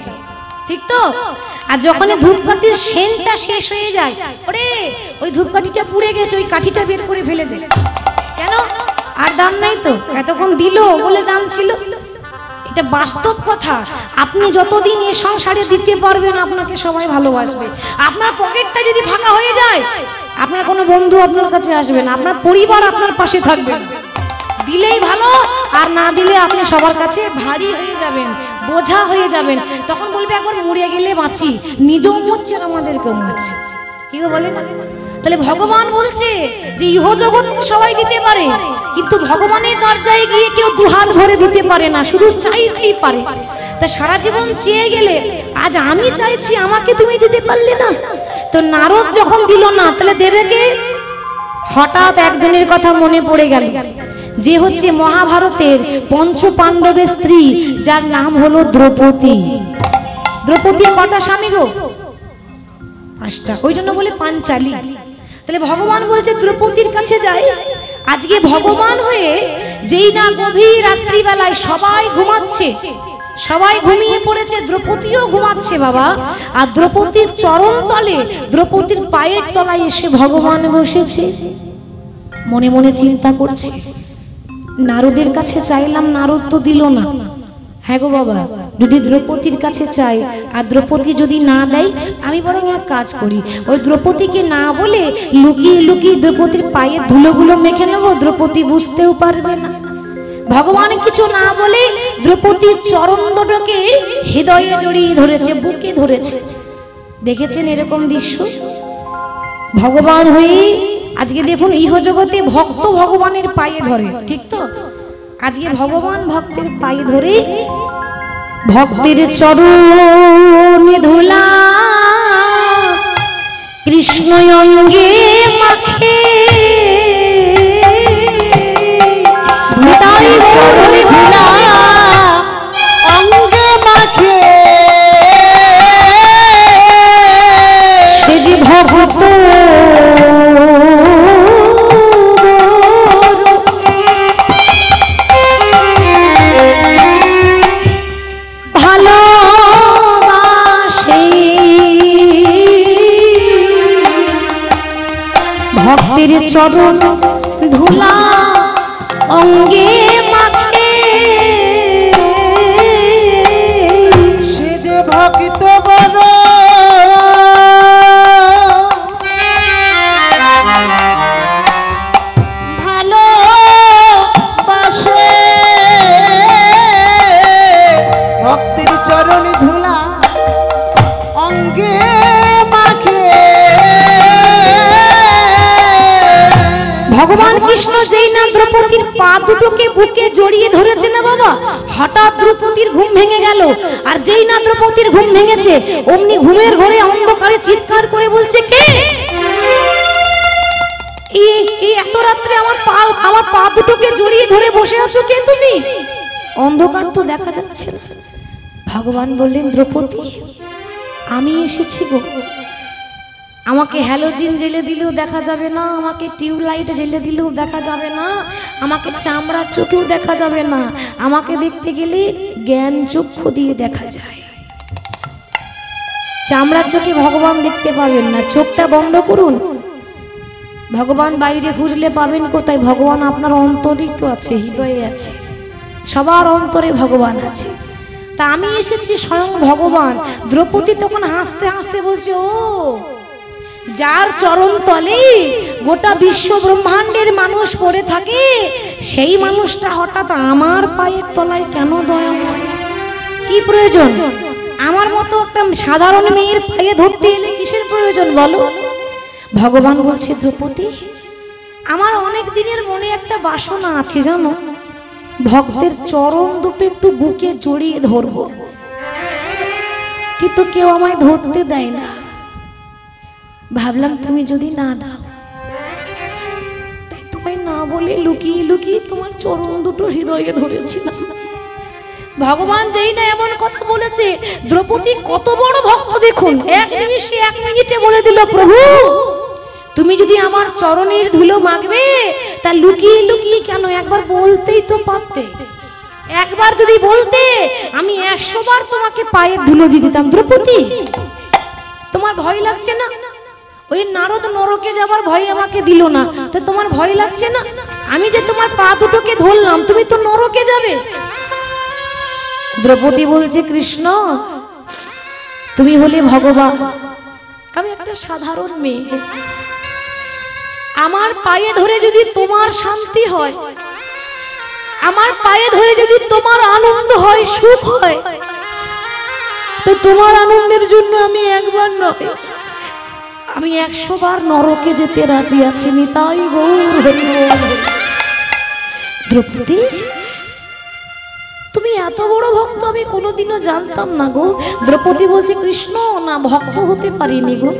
ঠিক তো? আর যখন ধূপকাঠির সেন্টটা শেষ হয়ে যায়, ওরে ওই ধূপকাঠিটা পুড়ে গেছে, ওই কাঠিটা বের করে ফেলে দে। কেন? আর দাম নাই তো, এতক্ষণ দিল বলে দাম ছিল। এটা বাস্তব কথা। আপনি যতদিন এ সংসারে দিতে পারবেন আপনাকে সবাই ভালোবাসবে। আপনার পকেটটা যদি ফাঁকা হয়ে যায়, আপনার কোনো বন্ধু আপনার কাছে আসবে না, আপনার পরিবার আপনার পাশে থাকবে না। দিলেই ভালো, আর না দিলে আপনি সবার কাছে ভারী হয়ে যাবেন, বোঝা হয়ে যাবেন। তখন বলবে একবার মরে গেলে বাঁচি, নিজেও মরছে আর আমাদেরকেও মরছে। কি বলে না? তাহলে ভগবান বলছে যে ইহ জগৎকে সবাই দিতে পারে, কিন্তু ভগবানের দরজায় গিয়ে কেউ 2 হাত ভরে দিতে পারে না, শুধু চাইতেই পারে। তা সারা জীবন চেয়ে গেলে, আজ আমি চাইছি আমাকে তুমি দিতে পারলে না, তো নারদ যখন দিল না তাহলে দেবে কে? হঠাৎ একজনের কথা মনে পড়ে গেল, যে হচ্ছে মহাভারতের 5 পাণ্ডবের স্ত্রী, যার নাম হলো দ্রৌপদী। দ্রৌপদীর কটা স্বামী গো? 5টা, ওই জন্য বলে পাঞ্চালী। তাহলে ভগবান বলছে দ্রৌপদীর কাছে যাই। আজকে ভগবান হয়ে যেই না গভীর রাত্রিবেলায় সবাই ঘুমাচ্ছে, সবাই ঘুমিয়ে পড়েছে, দ্রৌপদীও ঘুমাচ্ছে বাবা, আর দ্রৌপদীর চরণ তলে, দ্রৌপদীর পায়ের তলায় এসে ভগবান বসেছে। মনে মনে চিন্তা করছে, নারদের কাছে চাইলাম, নারদ তো দিল না। হ্যাঁ গো বাবা, যদি দ্রৌপদীর কাছে চাই আর দ্রৌপদী যদি না দেয়, আমি বরং এক কাজ করি, ওই দ্রৌপদীকে না বলে লুকিয়ে লুকিয়ে দ্রৌপদীর পায়ের ধুলোগুলো মেখে নেবো, দ্রৌপদী বুঝতেও পারবে না। ভগবান কিছু না বলে দ্রৌপদীর চরণ দুটোকে হৃদয়ে জড়িয়ে ধরেছে, বুকে ধরেছে। দেখেছেন এরকম দৃশ্য? ভগবান হয়ে আজকে দেখুন ইহ জগতে ভক্ত ভগবানের পায়ে ধরে, ঠিক তো? আজকে ভগবান ভক্তের পায়ে ধরে, ভক্তের চরণে ধুলা কৃষ্ণ অঙ্গে মাখে, তাই চরণে ধুলা অঙ্গে মাখে, সে যে ভক্ত ভক্তের চরণ ধুলা অঙ্গে মাখে, সে যে ভক্ত বড় ভালোবাসে, ভক্তের চরণ ধুলা অঙ্গে মাখে। ভগবান কৃষ্ণ যেই না দ্রৌপদীর পা দুটোকে বুকে জড়িয়ে ধরেছে না বাবা, হঠাৎ দ্রৌপদীর ঘুম ভেঙে গেল। আর যেই না দ্রৌপদীর ঘুম ভেঙেছে, অমনি ঘুমের ঘরে অন্ধকারে চিৎকার করে বলছে, কে? এই এত রাত্রে আমার পা দুটোকে জড়িয়ে ধরে বসে আছো, কে তুমি? অন্ধকার তো দেখা যাচ্ছে না। ভগবান বললেন, দ্রৌপদী আমি এসেছি গো। আমাকে হ্যালোজিন জেলে দিলেও দেখা যাবে না, আমাকে টিউবলাইট জেলে দিলেও দেখা যাবে না, আমাকে চামড়ার চোখেও দেখা যাবে না, আমাকে দেখতে গেলে জ্ঞান চক্ষু দিয়ে দেখা যায়। চামড়ার চোখে ভগবান দেখতে পাবেন না, চোখটা বন্ধ করুন। ভগবান বাইরে খুঁজলে পাবেন কোথায়? ভগবান আপনার অন্তরেই তো আছে, হৃদয়ে আছে, সবার অন্তরে ভগবান আছে। তা আমি এসেছি স্বয়ং ভগবান। দ্রৌপদী তখন হাসতে হাসতে বলছে, ও যার চরণ তলে গোটা বিশ্ব ব্রহ্মাণ্ডের মানুষ পড়ে থাকে, সেই মানুষটা হঠাৎ আমার পায়ের তলায় কেন দয়াময়? কি প্রয়োজন? আমার মতো একটা সাধারণ মেয়ের পায়ে ধরতে এলে কিসের প্রয়োজন বলো? ভগবান বলছে, দ্রৌপদী, আমার অনেক দিনের মনে একটা বাসনা আছে জানো, ভক্তের চরণ দুটো একটু বুকে জড়িয়ে ধরবো, কিন্তু কেউ আমায় ধরতে দেয় না। ভাবলাম তুমি যদি না দাও, তাই তোমায় না বলে লুকিয়ে লুকিয়ে তোমার চরণ দুটো হৃদয়ে ধরেছিলাম। ভগবান যেই না এমন কথা বলেছে, দ্রৌপদী কত বড় ভক্ত দেখুন, এক নিমিষে এক মিনিটে বলে দিল, প্রভু তুমি যদি আমার চরণের ধুলো মাগবে তা লুকিয়ে লুকিয়ে কেন? একবার বলতেই তো পারতে। একবার যদি বলতে, আমি 100 বার তোমাকে পায়ের ধুলো দিয়ে দিতাম। দ্রৌপদী, তোমার ভয় লাগছে না? ওই নারদ নরকে যাবার ভয় আমাকে দিল না, তো তোমার ভয় লাগছে না? আমি যে তোমার পা দুটোকে ধরলাম, তুমি তো নরকে যাবে। দ্রৌপদী বলছে, কৃষ্ণ তুমি হলে ভগবান, আমি একটা সাধারণ মেয়ে, আমার পায়ে ধরে যদি তোমার শান্তি হয়, আমার পায়ে ধরে যদি তোমার আনন্দ হয়, সুখ হয়, তো তোমার আনন্দের জন্য আমি একবার নয়, আমি 100 বার নরকে যেতে রাজি আছি। নিতাই গৌর হরি বল। দ্রৌপদী, তুমি এত বড় ভক্ত আমি কোনোদিনও জানতাম না গো। দ্রৌপদী বলছে, কৃষ্ণ না, ভক্ত হতে পারিনি গো,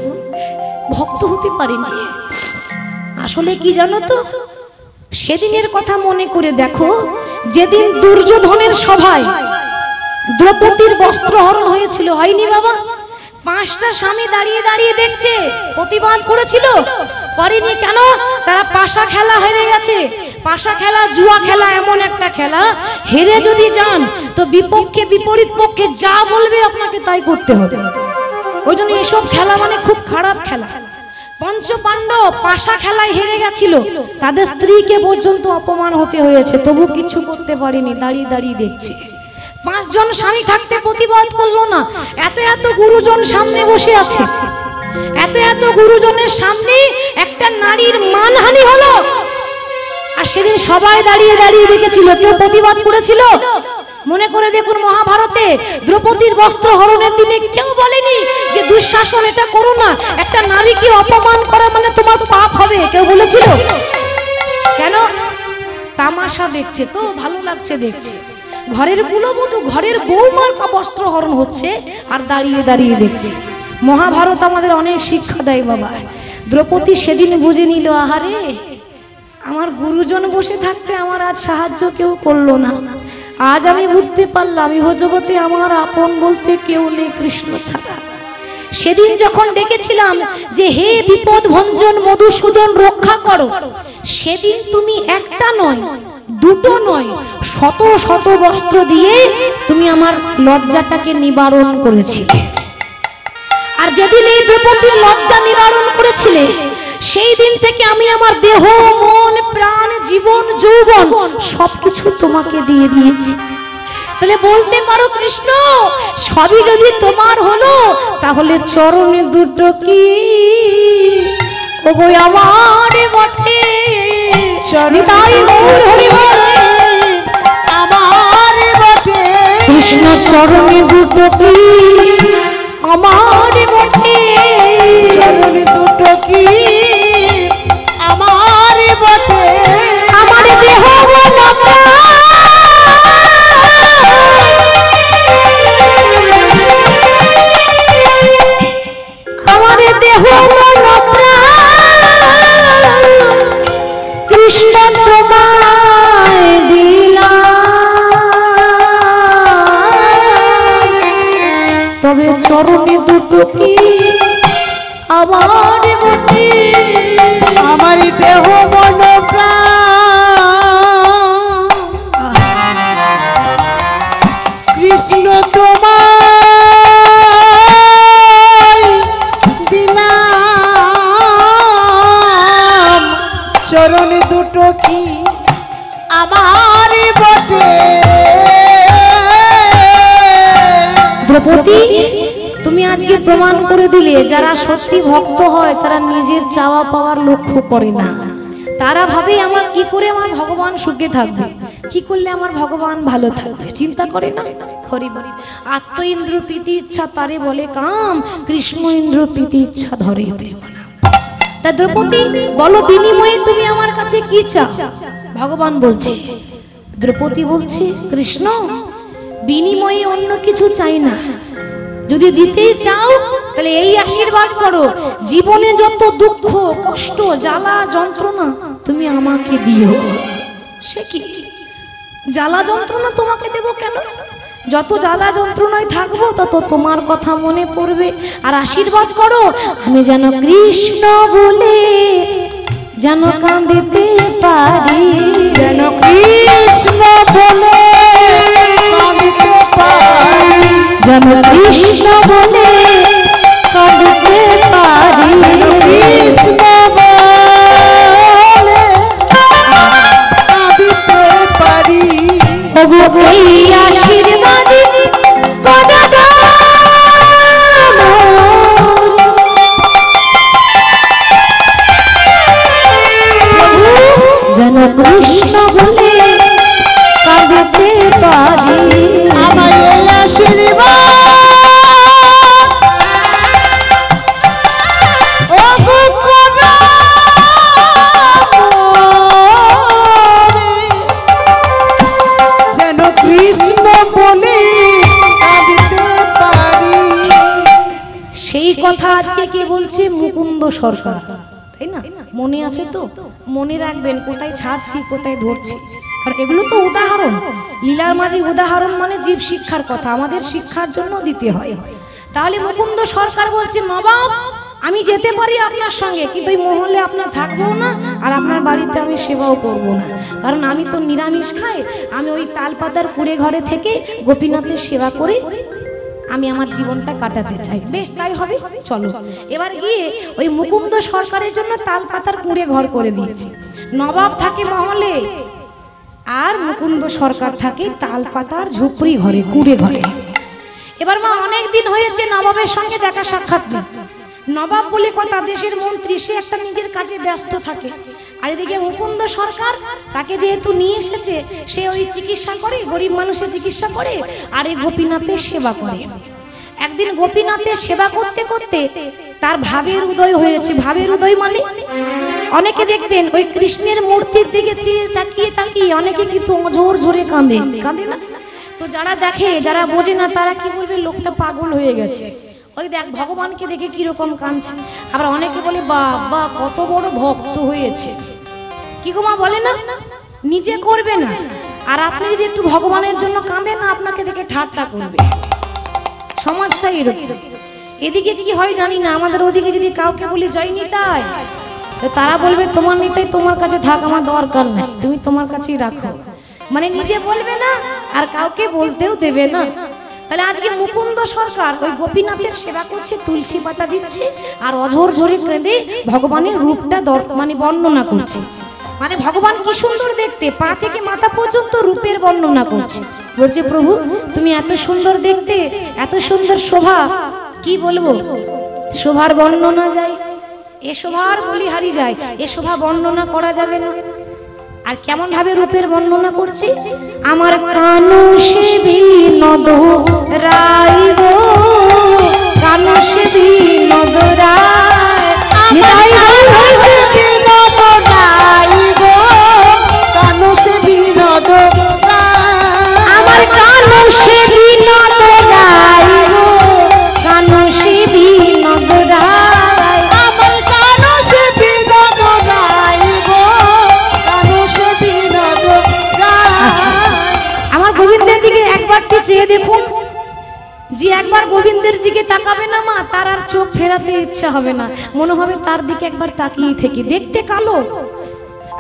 ভক্ত হতে পারিনি। আসলে কি জানো তো, সেদিনের কথা মনে করে দেখো, যেদিন দুর্যোধনের সভায় দ্রৌপদীর বস্ত্রহরণ হয়েছিল, হয়নি বাবা? 5টা স্বামী দাঁড়িয়ে দাঁড়িয়ে দেখছে, প্রতিবাদ করেছিল? করেনি। কেন? তারা পাশা খেলা হেরে গেছে। পাশা খেলা জুয়া খেলা, এমন একটা খেলা, হেরে যদি যান তো বিপক্ষে বিপরীত পক্ষে যা বলবে আপনাকে তাই করতে হবে। ওই জন্য এসব খেলা মানে খুব খারাপ খেলা। পঞ্চপাণ্ডব পাশা খেলায় হেরে গেছিল, তাদের স্ত্রীকে পর্যন্ত অপমান হতে হয়েছে, তবু কিছু করতে পারেনি, দাঁড়িয়ে দাঁড়িয়ে দেখছে। 5 জন স্বামী থাকতে প্রতিবাদ করলো না। এত এত গুরুজন সামনে বসে আছে, এত এত গুরুজনের সামনে একটা নারীর মানহানি হলো, আর সেদিন সবাই দাঁড়িয়ে দাঁড়িয়ে দেখেছিল, কেউ প্রতিবাদ করেছিল? মনে করে দেখুন, মহাভারতে দ্রৌপদীর বস্ত্র হরণের দিনে কেউ বলেনি যে দুঃশাসন এটা করো না, একটা নারীকে অপমান করা মানে তোমার পাপ হবে, কেউ বলেছিল? কেন? তামাশা দেখছে তো, ভালো লাগছে দেখছে। ঘরের কুলবধূ, ঘরের বৌমার বস্ত্র হরণ হচ্ছে আর দাঁড়িয়ে দাঁড়িয়ে দেখছে। মহাভারত আমাদের অনেক শিক্ষা দেয় বাবা। দ্রৌপদী সেদিন বুঝে নিল, আহারে আমার গুরুজন বসে থাকতে আমার আজ সাহায্য কেউ করলো না। আজ আমি বুঝতে পারলাম, ইহ জগতে আমার আপন বলতে কেউ নেই কৃষ্ণ ছাড়া। সেদিন যখন ডেকেছিলাম যে হে বিপদ ভঞ্জন মধুসূদন রক্ষা করো, সেদিন তুমি একটা নয়, দুটো নয়, শত শত বস্ত্র দিয়ে তুমি আমার লজ্জাটাকে নিবারণ করেছিলে। আর যেদিন এই দ্রৌপদীর লজ্জা নিবারণ করেছিলে, সেই দিন থেকে আমি আমার দেহ মন প্রাণ জীবন যৌবন সবকিছু তোমাকে দিয়ে দিয়েছি। তাহলে বলতে পারো, কৃষ্ণ সবই যদি তোমার হলো, তাহলে চরণে দুটো কি ওগো আমার বটে? নিতাই গৌর হরি বল। আমার বটে কৃষ্ণ চরণে দুটো কি আমার বটে? চরণে দুটো কি আমার বটে? আমার দেহ মন আমার দেহ মন কৃষ্ণ তোমায় দিলাম, তবে চরণে দুটো কি আমার বটে? আমার দেহ মন প্রাণ কৃষ্ণ তোমায় দিলাম, চরণে দুটো কি আমার বটে? দ্রৌপদী, তুমি আজকে প্রমাণ করে দিলে যারা সত্যি ভক্ত হয় তারা নিজের চাওয়া পাওয়ার লক্ষ্য করে না। তারা ভাবে আমার কি করে আমার ভগবান সুখে থাকবে, কি করলে আমার ভগবান ভালো থাকবে, চিন্তা করে না। হরি বল। আত্ম ইন্দ্র প্রীতি ইচ্ছা তারে বলে কাম, কৃষ্ণ ইন্দ্র প্রীতি ইচ্ছা ধরে প্রেম নাম। তা দ্রৌপদী বলো বিনিময়ে তুমি আমার কাছে কি চাও? ভগবান বলছে, দ্রৌপদী বলছে কৃষ্ণ বিনিময়ে অন্য কিছু চাই না, যদি দিতেই চাও তাহলে এই আশীর্বাদ করো, জীবনে যত দুঃখ কষ্ট জ্বালা যন্ত্রণা তুমি আমাকে দিও। সে কি জ্বালা যন্ত্রণা তোমাকে দেব কেন? যত জ্বালা যন্ত্রণায় থাকবো তত তোমার কথা মনে পড়বে। আর আশীর্বাদ করো আমি যেন কৃষ্ণ বলে যেন কাঁদিতে পারি, যেন কৃষ্ণ বলে কাঁদিতে পারি, যেন কৃষ্ণ বলে কাঁদিতে পারি, কৃষ্ণ বলে কাঁদিতে পারি। ওগো এই আশীর্বাদ করো গো যেন কৃষ্ণ বলে কাঁদিতে পারি। আমার এই আশীর্বাদ ওগো করো যেন কৃষ্ণ বলে কাঁদিতে পারি। সেই কথা আজকে কে বলছে? মুকুন্দ সরকার, তাই না? মনে আছে তো? মনে রাখবেন কোথায় ছাড়ছি কোথায় ধরছি, কারণ এগুলো তো উদাহরণ। লীলার মাঝে উদাহরণ মানে জীব শিক্ষার কথা, আমাদের শিক্ষার জন্য দিতে হয়। তাহলে মুকুন্দ সরকার বলছে নবাব আমি যেতে পারি আপনার সঙ্গে, কিন্তু ওই মহলে আপনার থাকবো না, আর আপনার বাড়িতে আমি সেবাও করব না, কারণ আমি তো নিরামিষ খাই। আমি ওই তালপাতার কুড়ে ঘরে থেকে গোপীনাথের সেবা করে আমি আমার জীবনটা কাটাতে চাই। বেশ তাই হবে, চলো। এবার গিয়ে ওই মুকুন্দ সরকারের জন্য তালপাতার কুড়ে ঘর করে দিয়েছে। নবাব থাকে মহলে আর মুকুন্দ সরকার থাকে তালপাতার ঝুপড়ি ঘরে, কুড়ে ঘরে। এবার মা অনেক দিন হয়েছে নবাবের সঙ্গে দেখা সাক্ষাৎ নেই। নবাব বলে কথা দেশের মন্ত্রী, সে একটা নিজের কাজে ব্যস্ত থাকে। আর এদিকে মুকুন্দ সরকার তাকে যেহেতু নিয়ে এসেছে, সে ওই চিকিৎসা করে, গরিব মানুষের চিকিৎসা করে, আর এই গোপীনাথের সেবা করে। একদিন গোপীনাথের সেবা করতে করতে তার ভাবের উদয় হয়েছে। ভাবের উদয় মানে অনেকে দেখবেন ওই কৃষ্ণের মূর্তির দিকে চেয়ে তাকিয়ে তাকিয়ে অনেকে কিন্তু জোর জোরে কাঁদে, কাঁদে না? তো যারা দেখে, যারা বোঝে না, তারা কি বলবে লোকটা পাগল হয়ে গেছে, ওই দেখ ভগবানকে দেখে কিরকম কাঁদছে। আবার অনেকে বলে বাবা কত বড় ভক্ত হয়েছে। কি গো মা বলে না, নিজে করবে না, আর আপনি যদি একটু ভগবানের জন্য কাঁদেন না, আপনাকে দেখে ঠাট্টা করবে। সমাজটা এরকম। এদিকে কি হয় জানি না, আমাদের ওদিকে যদি কাউকে বলি জয় নিতাই, তো তারা বলবে তোমার নিতাই তোমার কাছে থাক, আমার দরকার নাই, তুমি তোমার কাছেই রাখো। মানে নিজে বলবে না আর কাউকে বলতেও দেবে না। তাহলে আজকে মুকুন্দ সরকার ওই গোপীনাথের সেবা করছে, তুলসী পাতা দিচ্ছে, আর অঝোর ঝরে কেঁদে ভগবানের রূপটা মানে বর্ণনা করছে। মানে ভগবান কি সুন্দর দেখতে, পা থেকে মাথা পর্যন্ত রূপের বর্ণনা করছে। বলছে প্রভু তুমি এত সুন্দর দেখতে, এত সুন্দর শোভা, কি বলবো, শোভার বর্ণনা যায়, এ শোভার বলিহারি যায়, এ শোভা বর্ণনা করা যাবে না। আর কেমন ভাবে রূপের বর্ণনা করছি, আমার কানুষে বিনোদ রাই গো, কানুষে বিনোদ রায়, কানুষে বিনোদ রাই গো, কানুষে বিনোদ রায়, আমার কানুষে বিনোদ রাই গো, কানুষে বিনোদ রায়, আমার কানুষে বিনোদ রাই গো, কানুষে বিনোদ রায়। আমার গোবিন্দের দিকে একবার চেয়ে দেখুন, যে একবার গোবিন্দের দিকে তাকাবে না মা, তার আর চোখ ফেরাতে ইচ্ছা হবে না, মনে হবে তার দিকে একবার তাকিয়ে থেকে। দেখতে কালো,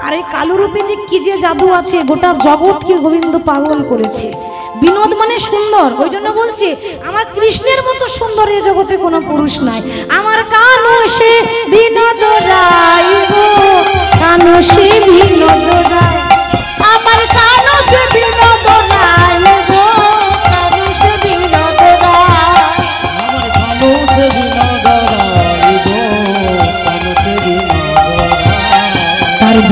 আর এই কালো রূপে যে কি যে জাদু আছে, গোটা জগৎকে গোবিন্দ পাগল করেছে। বিনোদ মানে সুন্দর, ওই জন্য বলছে আমার কৃষ্ণের মতো সুন্দর এ জগতে কোনো পুরুষ নাই। আমার কানুষে বিনোদ রাই গো, কানুষে বিনোদ রায়, আমার কানুষে বিনোদ রাই গো, কানুষে বিনোদ রায়,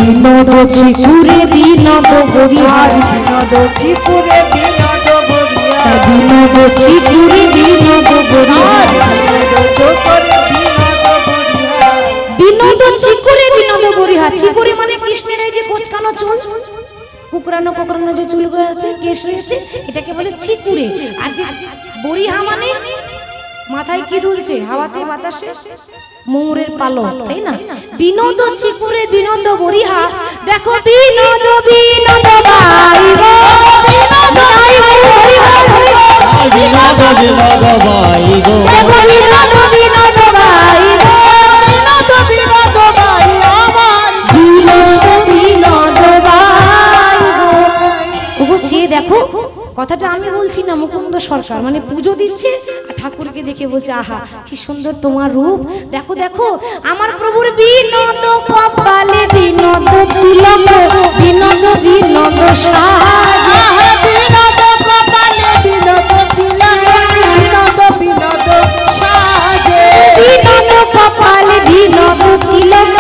বিনোদ চিকুরে বিনোদ বরিহার বিনোদ চিকুরে বিনোদ বরিহার বিনোদ চিকুরে বিনোদ বরিহার বিনোদ চিকুরে বিনোদ বরিহার। চিকুরে মানে কৃষ্ণের এই যে কোচকানো চুল, কুকরানো কোকরানো যে চুলগুলো আছে, কেশ রয়েছে, এটাকে বলে চিকুরে। আর যে বরিহা মানে মাথায় কি দুলছে, হাওয়াতে বাতাসে মোরের পালক, তাই না? বিনোদ চিকুরে বিনোদ বরিহা। দেখো বিনোদ বিনোদ বাই গো, বিনোদ বাই গো, বিনোদ বিনোদ বাই গো, দেখো বিনোদ বিনোদ বাই গো, বিনোদ বিনোদ বাই আমার বিনোদ বিনোদ বাই গো। ওগো চেয়ে দেখো, কথাটা আমি বলছি না, মুকুন্দ সরকার মানে পুজো দিচ্ছে আর ঠাকুরকে দেখে বলছে আহা কি সুন্দর তোমার রূপ, দেখো দেখো আমার প্রভুর বিনোদ কপালে বিনোদ তিলক, বিনোদ বিনোদ সাজ, বিনোদ কপালে বিনোদ তিলক, বিনোদ বিনোদ সাজে বিনোদ কপালে বিনোদ তিলক,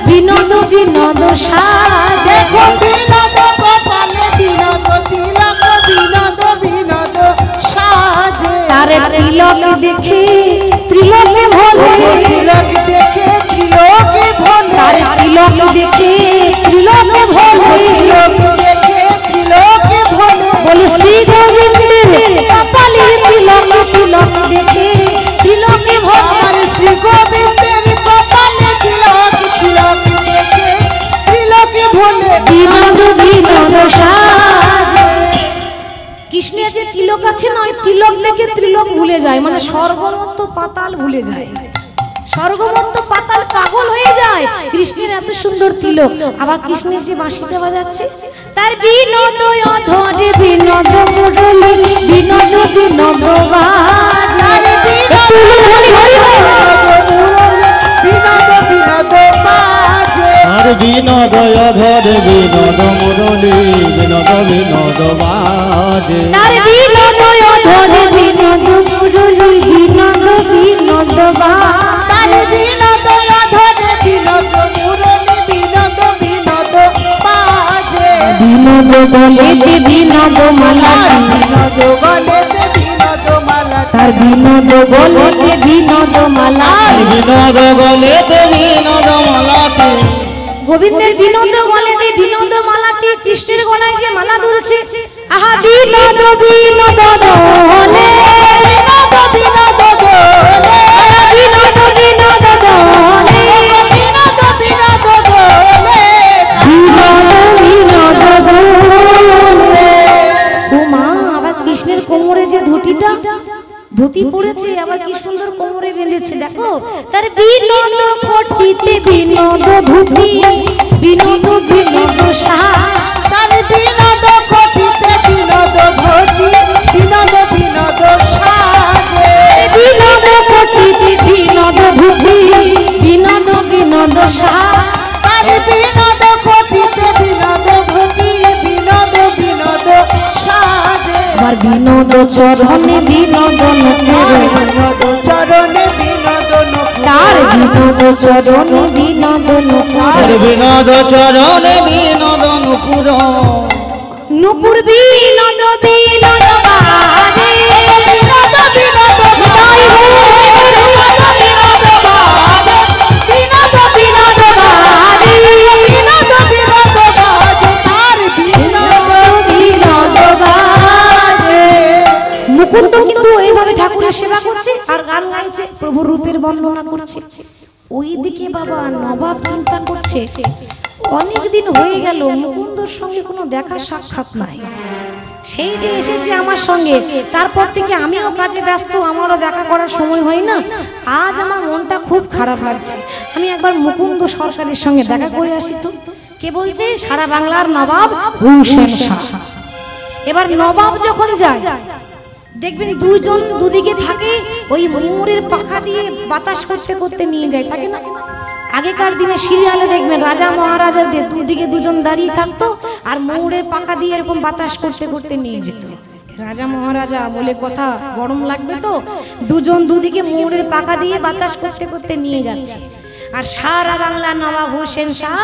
বিনোদ বিনোদ সাজ। দেখো বিনোদ কপালে বিনোদ তিলক, বিনোদ বিনোদ সাজে তারে তিলক দেখে ত্রিলোকে ভোলে, তিলক দেখে ত্রিলোকে ভোলে, তারে তিলক দেখে ত্রিলোকে ভোলে, তিলক দেখে ত্রিলোকে ভোলে, বলে শ্রী গোবিন্দের কপালে তিলক, তিলক দেখে ত্রিলোকে ভোলে। আমার শ্রী গোবিন্দের কপালে তিলক, তিলক দেখে ত্রিলোকে ভোলে, বিনোদ বিনোদ সাজে। কৃষ্ণের যে তিলক আছে না, ওই তিলক দেখে ত্রিলোক ভুলে যায়, মানে স্বর্গমত্ত পাতাল ভুলে যায়, স্বর্গমত্ত পাতাল পাগল হয়ে যায় কৃষ্ণের এত সুন্দর তিলক। আবার কৃষ্ণের যে বাঁশিটা বাজাচ্ছে, তার বিনোদ অধরে বিনোদ মুরলি, বিনোদ বিনোদ বাজারে, বিনোদ বিনোদ বাজে আর বিনোদ অধর বিনোদ মুরলি, বিনোদ বিনোদ বাজে, তার বিনোদ অধরে বিনোদ মুরলি, বিনোদ বিনোদ তার বাজারে, বিনোদ অধরে বিনোদ মুরলি, বিনোদ বিনোদ বাজে বিনোদ বলেতে বিনোদ মালা, বিনোদ বলেতে বিনোদ মালা, তার বিনোদ বলেতে বিনোদ মালা, বিনোদ গলেতে বিনোদ মালাতে, গোবিন্দের বিনোদ বলেতে বিনোদ মালাটি কৃষ্ণের গলায় যে মালা দুলছে, আহা বিনোদ বিনোদ দোলে, বিনোদ বিনোদ দোলে, বিনোদ বিনোদ দোলে, বিনোদ বিনোদ দোলে, বিনোদ বিনোদ দোলে। ও মা, আবার কৃষ্ণের কোমরে যে ধুতিটা, ধুতি পড়েছে, আবার কি সুন্দর কোমরে বেঁধেছে, দেখো তার বিনোদ কোটিতে বিনোদ ধুতি, বিনোদ বিনোদ সাজ, তার বিনোদ কোটিতে বিনোদ ধুতি, বিনোদ বিনোদ সাজে বিনোদ কোটিতে বিনোদ ধুতি, বিনোদ বিনোদ সাজ, তার বিনোদ কোটিতে বিনোদ ধুতি, বিনোদ বিনোদ সাজে আবার বিনোদ চরণে বিনোদ নকুরে, বিনোদ চরণে বিনোদ নকুরে, তার বিনোদ চরণে বিনোদ আর নকুরে, বিনোদ চরণে বিনোদ নুপুর, নুপুর বিনোদ বিনোদ বাজে, বিনোদ বিনোদ বাজে, বিনোদ বিনোদ বাজে, বিনোদ বিনোদ বাজে, বিনোদ বিনোদ বাজে, তার বিনোদ বিনোদ বাজে। মুকুন্দ কিন্তু এইভাবে ঠাকুরের সেবা করছে আর গান গাইছে, প্রভুর রূপের বর্ণনা করছে। ওইদিকে বাবা নবাব চিন্তা করছে, অনেক দিন হয়ে গেল মুকুন্দর সঙ্গে কোনো দেখা সাক্ষাৎ নাই, সেই যে এসেছে আমার সঙ্গে, তারপর থেকে আমিও কাজে ব্যস্ত, আমারও দেখা করার সময় হয় না। আজ আমার মনটা খুব খারাপ লাগছে, আমি একবার মুকুন্দ সরকারের সঙ্গে দেখা করে আসি তো। কে বলছে? সারা বাংলার নবাব হুসেন শাহ। এবার নবাব যখন যায় দেখবেন দুজন দুদিকে থাকে, ওই মোরের পাখা দিয়ে বাতাস করতে করতে নিয়ে যায়, থাকে না? আগেকার দিনে সিরিয়ালে দেখবেন রাজা মহারাজাদের দুদিকে দুজন দাঁড়িয়ে থাকতো আর ময়ূরের পাখা দিয়ে এরকম বাতাস করতে করতে নিয়ে যেত। রাজা মহারাজা বলে কথা, গরম লাগবে তো, দুজন দুদিকে ময়ূরের পাখা দিয়ে বাতাস করতে করতে নিয়ে যাচ্ছে। আর সারা বাংলা নবাব হোসেন শাহ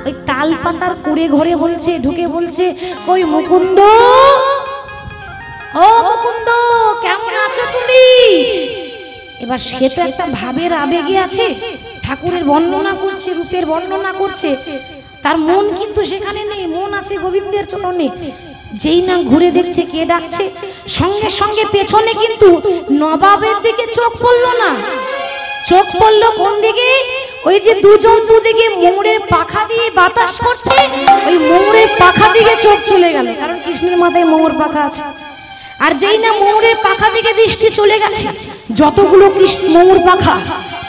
ওই তাল পাতার কুড়ে ঘরে বলছে, ঢুকে বলছে, ওই মুকুন্দ, ও মুকুন্দ, কেমন আছো তুমি? এবার সে তো একটা ভাবের আবেগে আছে, ঠাকুরের বর্ণনা করছে, রূপের বর্ণনা করছে, তার মন কিন্তু সেখানে নেই, মন আছে গোবিন্দের চরণে। যেই না ঘুরে দেখছে কে ডাকছে, সঙ্গে সঙ্গে পেছনে কিন্তু নবাবের দিকে চোখ পড়লো না, চোখ পড়লো কোন দিকে? ওই যে দুজন দুদিকে মোড়ের পাখা দিয়ে বাতাস করছে, ওই মোড়ের পাখা দিকে চোখ চলে গেল, কারণ কৃষ্ণের মাথায় মোড় পাখা আছে। আর যেই না মোড়ের পাখা দিকে দৃষ্টি চলে গেছে, যতগুলো মোড় পাখা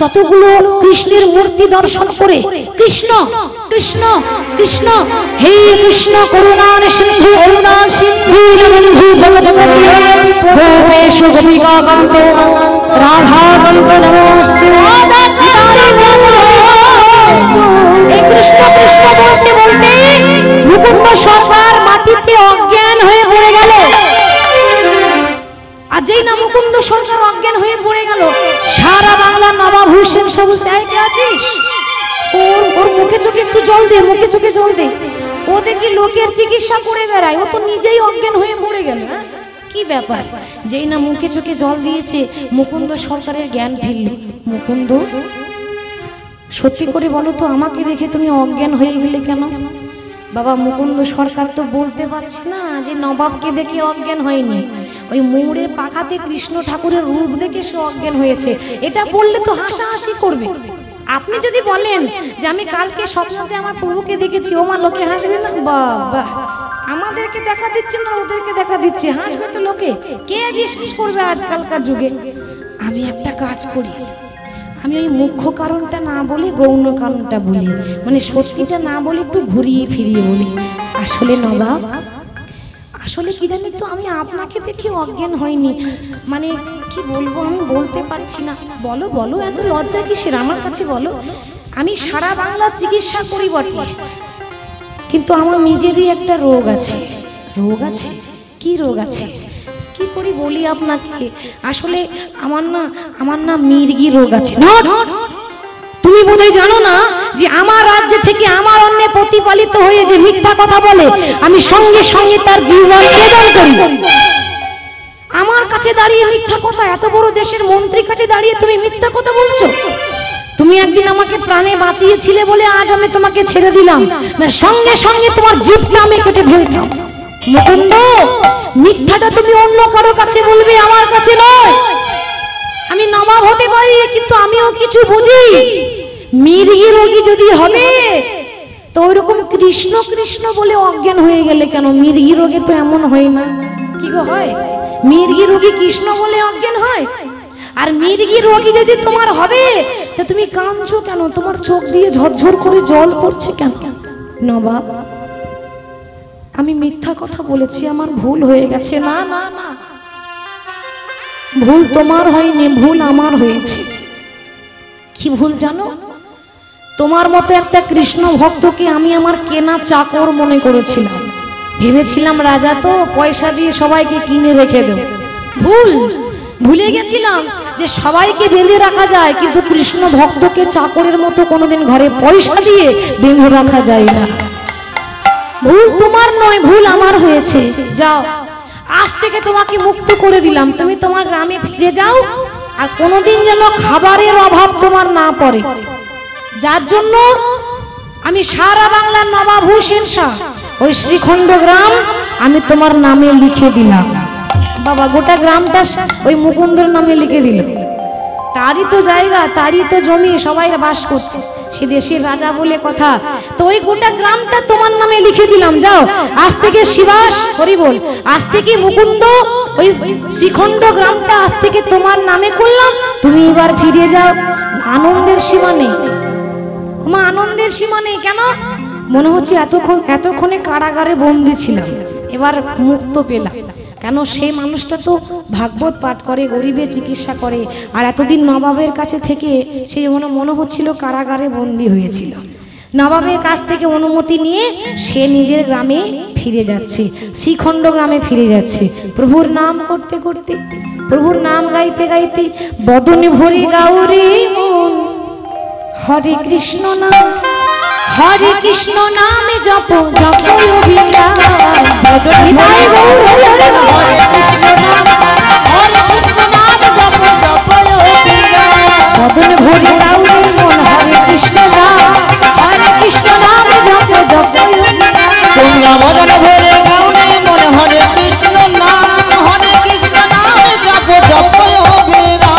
ততগুলো কৃষ্ণের মূর্তি দর্শন করে কৃষ্ণ কৃষ্ণ কৃষ্ণ, হে কৃষ্ণ করুণার সিন্ধু, করুণা সিন্ধু বন্ধু জগৎপতি, গোপেশ গোপিকা কান্ত রাধা কান্ত নমস্তে। এই কৃষ্ণ কৃষ্ণ বলতে বলতে মুকুন্দ সরকার মাটিতে অজ্ঞান হয়ে পড়ে গেল। আর যেই না মুকুন্দ সরকার অজ্ঞান হয়ে পড়ে গেল, সারা বাংলা নবাব হুসেন সব বলছে, কে আছিস? ওর মুখে চোখে একটু জল দে, মুখে চোখে জল দে। ও দেখি লোকের চিকিৎসা করে বেড়ায়, ও তো নিজেই অজ্ঞান হয়ে পড়ে গেল। কি ব্যাপার? যেই না মুখে চোখে জল দিয়েছে, মুকুন্দ সরকারের জ্ঞান ফিরল। মুকুন্দ, সত্যি করে বলো তো, আমাকে দেখে তুমি অজ্ঞান হয়ে গেলে কেন? বাবা, মুকুন্দ সরকার তো বলতে পারছে না যে নবাবকে দেখে অজ্ঞান হয়নি, ওই মোড়ের পাখাতে কৃষ্ণ ঠাকুরের রূপ দেখে সে অজ্ঞান হয়েছে। এটা বললে তো হাসাহাসি করবে। আপনি যদি বলেন যে আমি কালকে স্বপ্নতে আমার প্রভুকে দেখেছি, ও মা, লোকে হাসবে না? বাবা, আমাদেরকে দেখা দিচ্ছে না, ওদেরকে দেখা দিচ্ছে, হাসবে তো লোকে। কে বিশ্বাস করবে আজকালকার যুগে? আমি একটা কাজ করি, আমি ওই মুখ্য কারণটা না বলে গৌণ কারণটা বলি, মানে সত্যিটা না বলে একটু ঘুরিয়ে ফিরিয়ে বলি। আসলে নবাব, আসলে কি জানি তো, আমি আপনাকে দেখে অজ্ঞান হয়নি। মানে কি বলবো, আমি বলতে পারছি না। বলো বলো, এত লজ্জা কিসের? আমার কাছে বলো। আমি সারা বাংলার চিকিৎসা করি বটে, কিন্তু আমার নিজেরই একটা রোগ আছে। রোগ আছে? কি রোগ আছে? কি করি বলি আপনাকে। আসলে আমার না মির্গি রোগ আছে। তুমি বোধহয় জানো না যে আমার রাজ্য থেকে আমার অন্য প্রতিপালিত হয়ে যে মিথ্যা কথা বলে, আমি সঙ্গে সঙ্গে তার জীবন ছেদন করি। আমার কাছে দাঁড়িয়ে মিথ্যা কথা, এত বড় দেশের মন্ত্রীর কাছে দাঁড়িয়ে তুমি মিথ্যা কথা বলছো? তুমি একদিন আমাকে প্রাণে বাঁচিয়েছিলে বলে আজ আমি তোমাকে ছেড়ে দিলাম, না সঙ্গে সঙ্গে তোমার জীবটা আমি কেটে ফেলতাম। মুকুন্দ, মিথ্যাটা তুমি অন্য কারো কাছে বলবে, আমার কাছে নয়। আমি নবাব হতে পারি, কিন্তু আমিও কিছু বুঝি। মির্গি রোগী যদি হবে তো ওইরকম কৃষ্ণ কৃষ্ণ বলে অজ্ঞান হয়ে গেলে কেন? মির্গি রোগে তো এমন হয় না। কি গো হয়? মির্গি রোগী কৃষ্ণ বলে অজ্ঞান হয়? আর মির্গি রোগী যদি তোমার হবে, তা তুমি কাঁদছো কেন? তোমার চোখ দিয়ে ঝরঝর করে জল পড়ছে কেন? নবাব, আমি মিথ্যা কথা বলেছি, আমার ভুল হয়ে গেছে। না না না, ভুল তোমার হয়নি, ভুল আমার হয়েছে। কি ভুল জানো? তোমার মতো একটা কৃষ্ণ ভক্তকে আমি আমার কেনা চাকর মনে করেছিলাম। ভেবেছিলাম রাজা তো, পয়সা দিয়ে সবাইকে কিনে রেখে দেব। ভুলে গেছিলাম যে সবাইকে বেঁধে রাখা যায়, কিন্তু কৃষ্ণ ভক্তকে চাকরের মতো কোনোদিন ঘরে পয়সা দিয়ে বেঁধে রাখা যায় না। ভুল তোমার নয়, ভুল আমার হয়েছে। যাও, আজ থেকে তোমাকে মুক্ত করে দিলাম, তুমি তোমার গ্রামে ফিরে যাও, আর কোনোদিন যেন খাবারের অভাব তোমার না পড়ে। যার জন্য আমি সারা বাংলার নবাব হুসেন শাহ ওই শ্রীখণ্ড গ্রাম আমি তোমার নামে লিখে দিলাম। বাবা, গোটা গ্রামটা ওই মুকুন্দের নামে লিখে দিল। তারই তো জায়গা, তারই তো জমি, সবাই বাস করছে, সে দেশের রাজা বলে কথা। তো ওই গোটা গ্রামটা তোমার নামে লিখে দিলাম। যাও, আজ থেকে শিবাস হরি বল, আজ থেকে মুকুন্দ, ওই শ্রীখণ্ড গ্রামটা আজ থেকে তোমার নামে করলাম, তুমি এবার ফিরে যাও। আনন্দের সীমা নেই মা, আনন্দের সীমা নেই। কেন? মনে হচ্ছে এতক্ষণে কারাগারে বন্দী ছিলাম, এবার মুক্ত পেলাম। কেন? সেই মানুষটা তো ভাগবত পাঠ করে, গরিবের চিকিৎসা করে, আর এতদিন নবাবের কাছে থেকে সেই মনে হচ্ছিল কারাগারে বন্দী হয়েছিল। নবাবের কাছ থেকে অনুমতি নিয়ে সে নিজের গ্রামে ফিরে যাচ্ছে, শ্রীখণ্ড গ্রামে ফিরে যাচ্ছে। প্রভুর নাম করতে করতে, প্রভুর নাম গাইতে গাইতে, বদনে ভরে গাউরে মন, হরে কৃষ্ণ নাম হরে কৃষ্ণ নামে জপ জপ অভিরাম নিতাই গৌর হরে হরে কৃষ্ণ নাম জপ জপ অভিরাম বদন ভরে রাউরে মন হরে কৃষ্ণ নাম জপ জপ অভিরাম তোমরা বদন ভরে গাউনে মন হরে কৃষ্ণ নাম জপ জপ অভিরাম।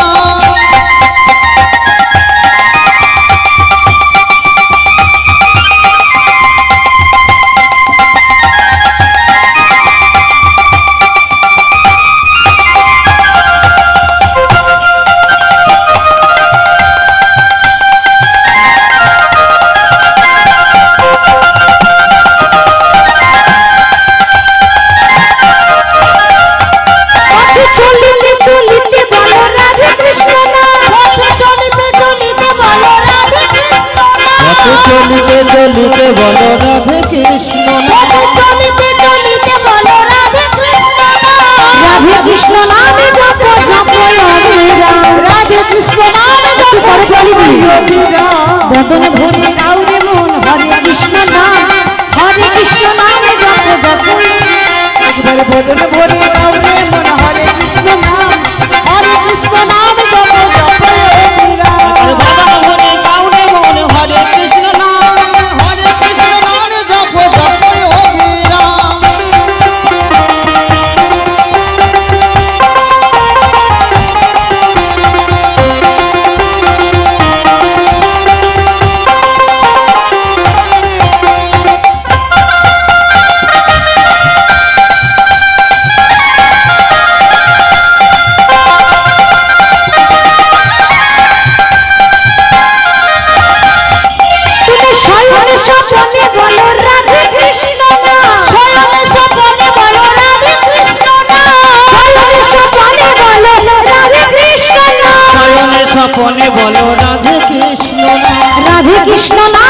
চলিতে চলিতে বলো রাধে কৃষ্ণ নাম চলিতে চলিতে বলো রাধে কৃষ্ণ নাম পথ চলিতে চলিতে বলো রাধে কৃষ্ণ নাম চলিতে চলিতে বলো রাধে কৃষ্ণ নাম রাধে কৃষ্ণ নামে জপ জপ অভিরাম রাধে কৃষ্ণ নাম জপ জপ অভিরাম বদন ভরে রাউরে মন হরে কৃষ্ণ নাম জপ জপ একবার বদন ভরে রাউরে মন হরে কৃষ্ণ নাম জপ জপ অভিরাম আর বদন ভরে গাউনে মন হরে কৃষ্ণ নাম জপ জপ অভিরাম। তুমি শয়নে স্বপনে বলো রাধে কৃষ্ণ নাম শয়নে স্বপনে বলো রাধে কৃষ্ণ নাম শয়নে স্বপনে বলো রাধে কৃষ্ণ নাম শয়নে স্বপনে বলো রাধে কৃষ্ণ নাম রাধে কৃষ্ণ নাম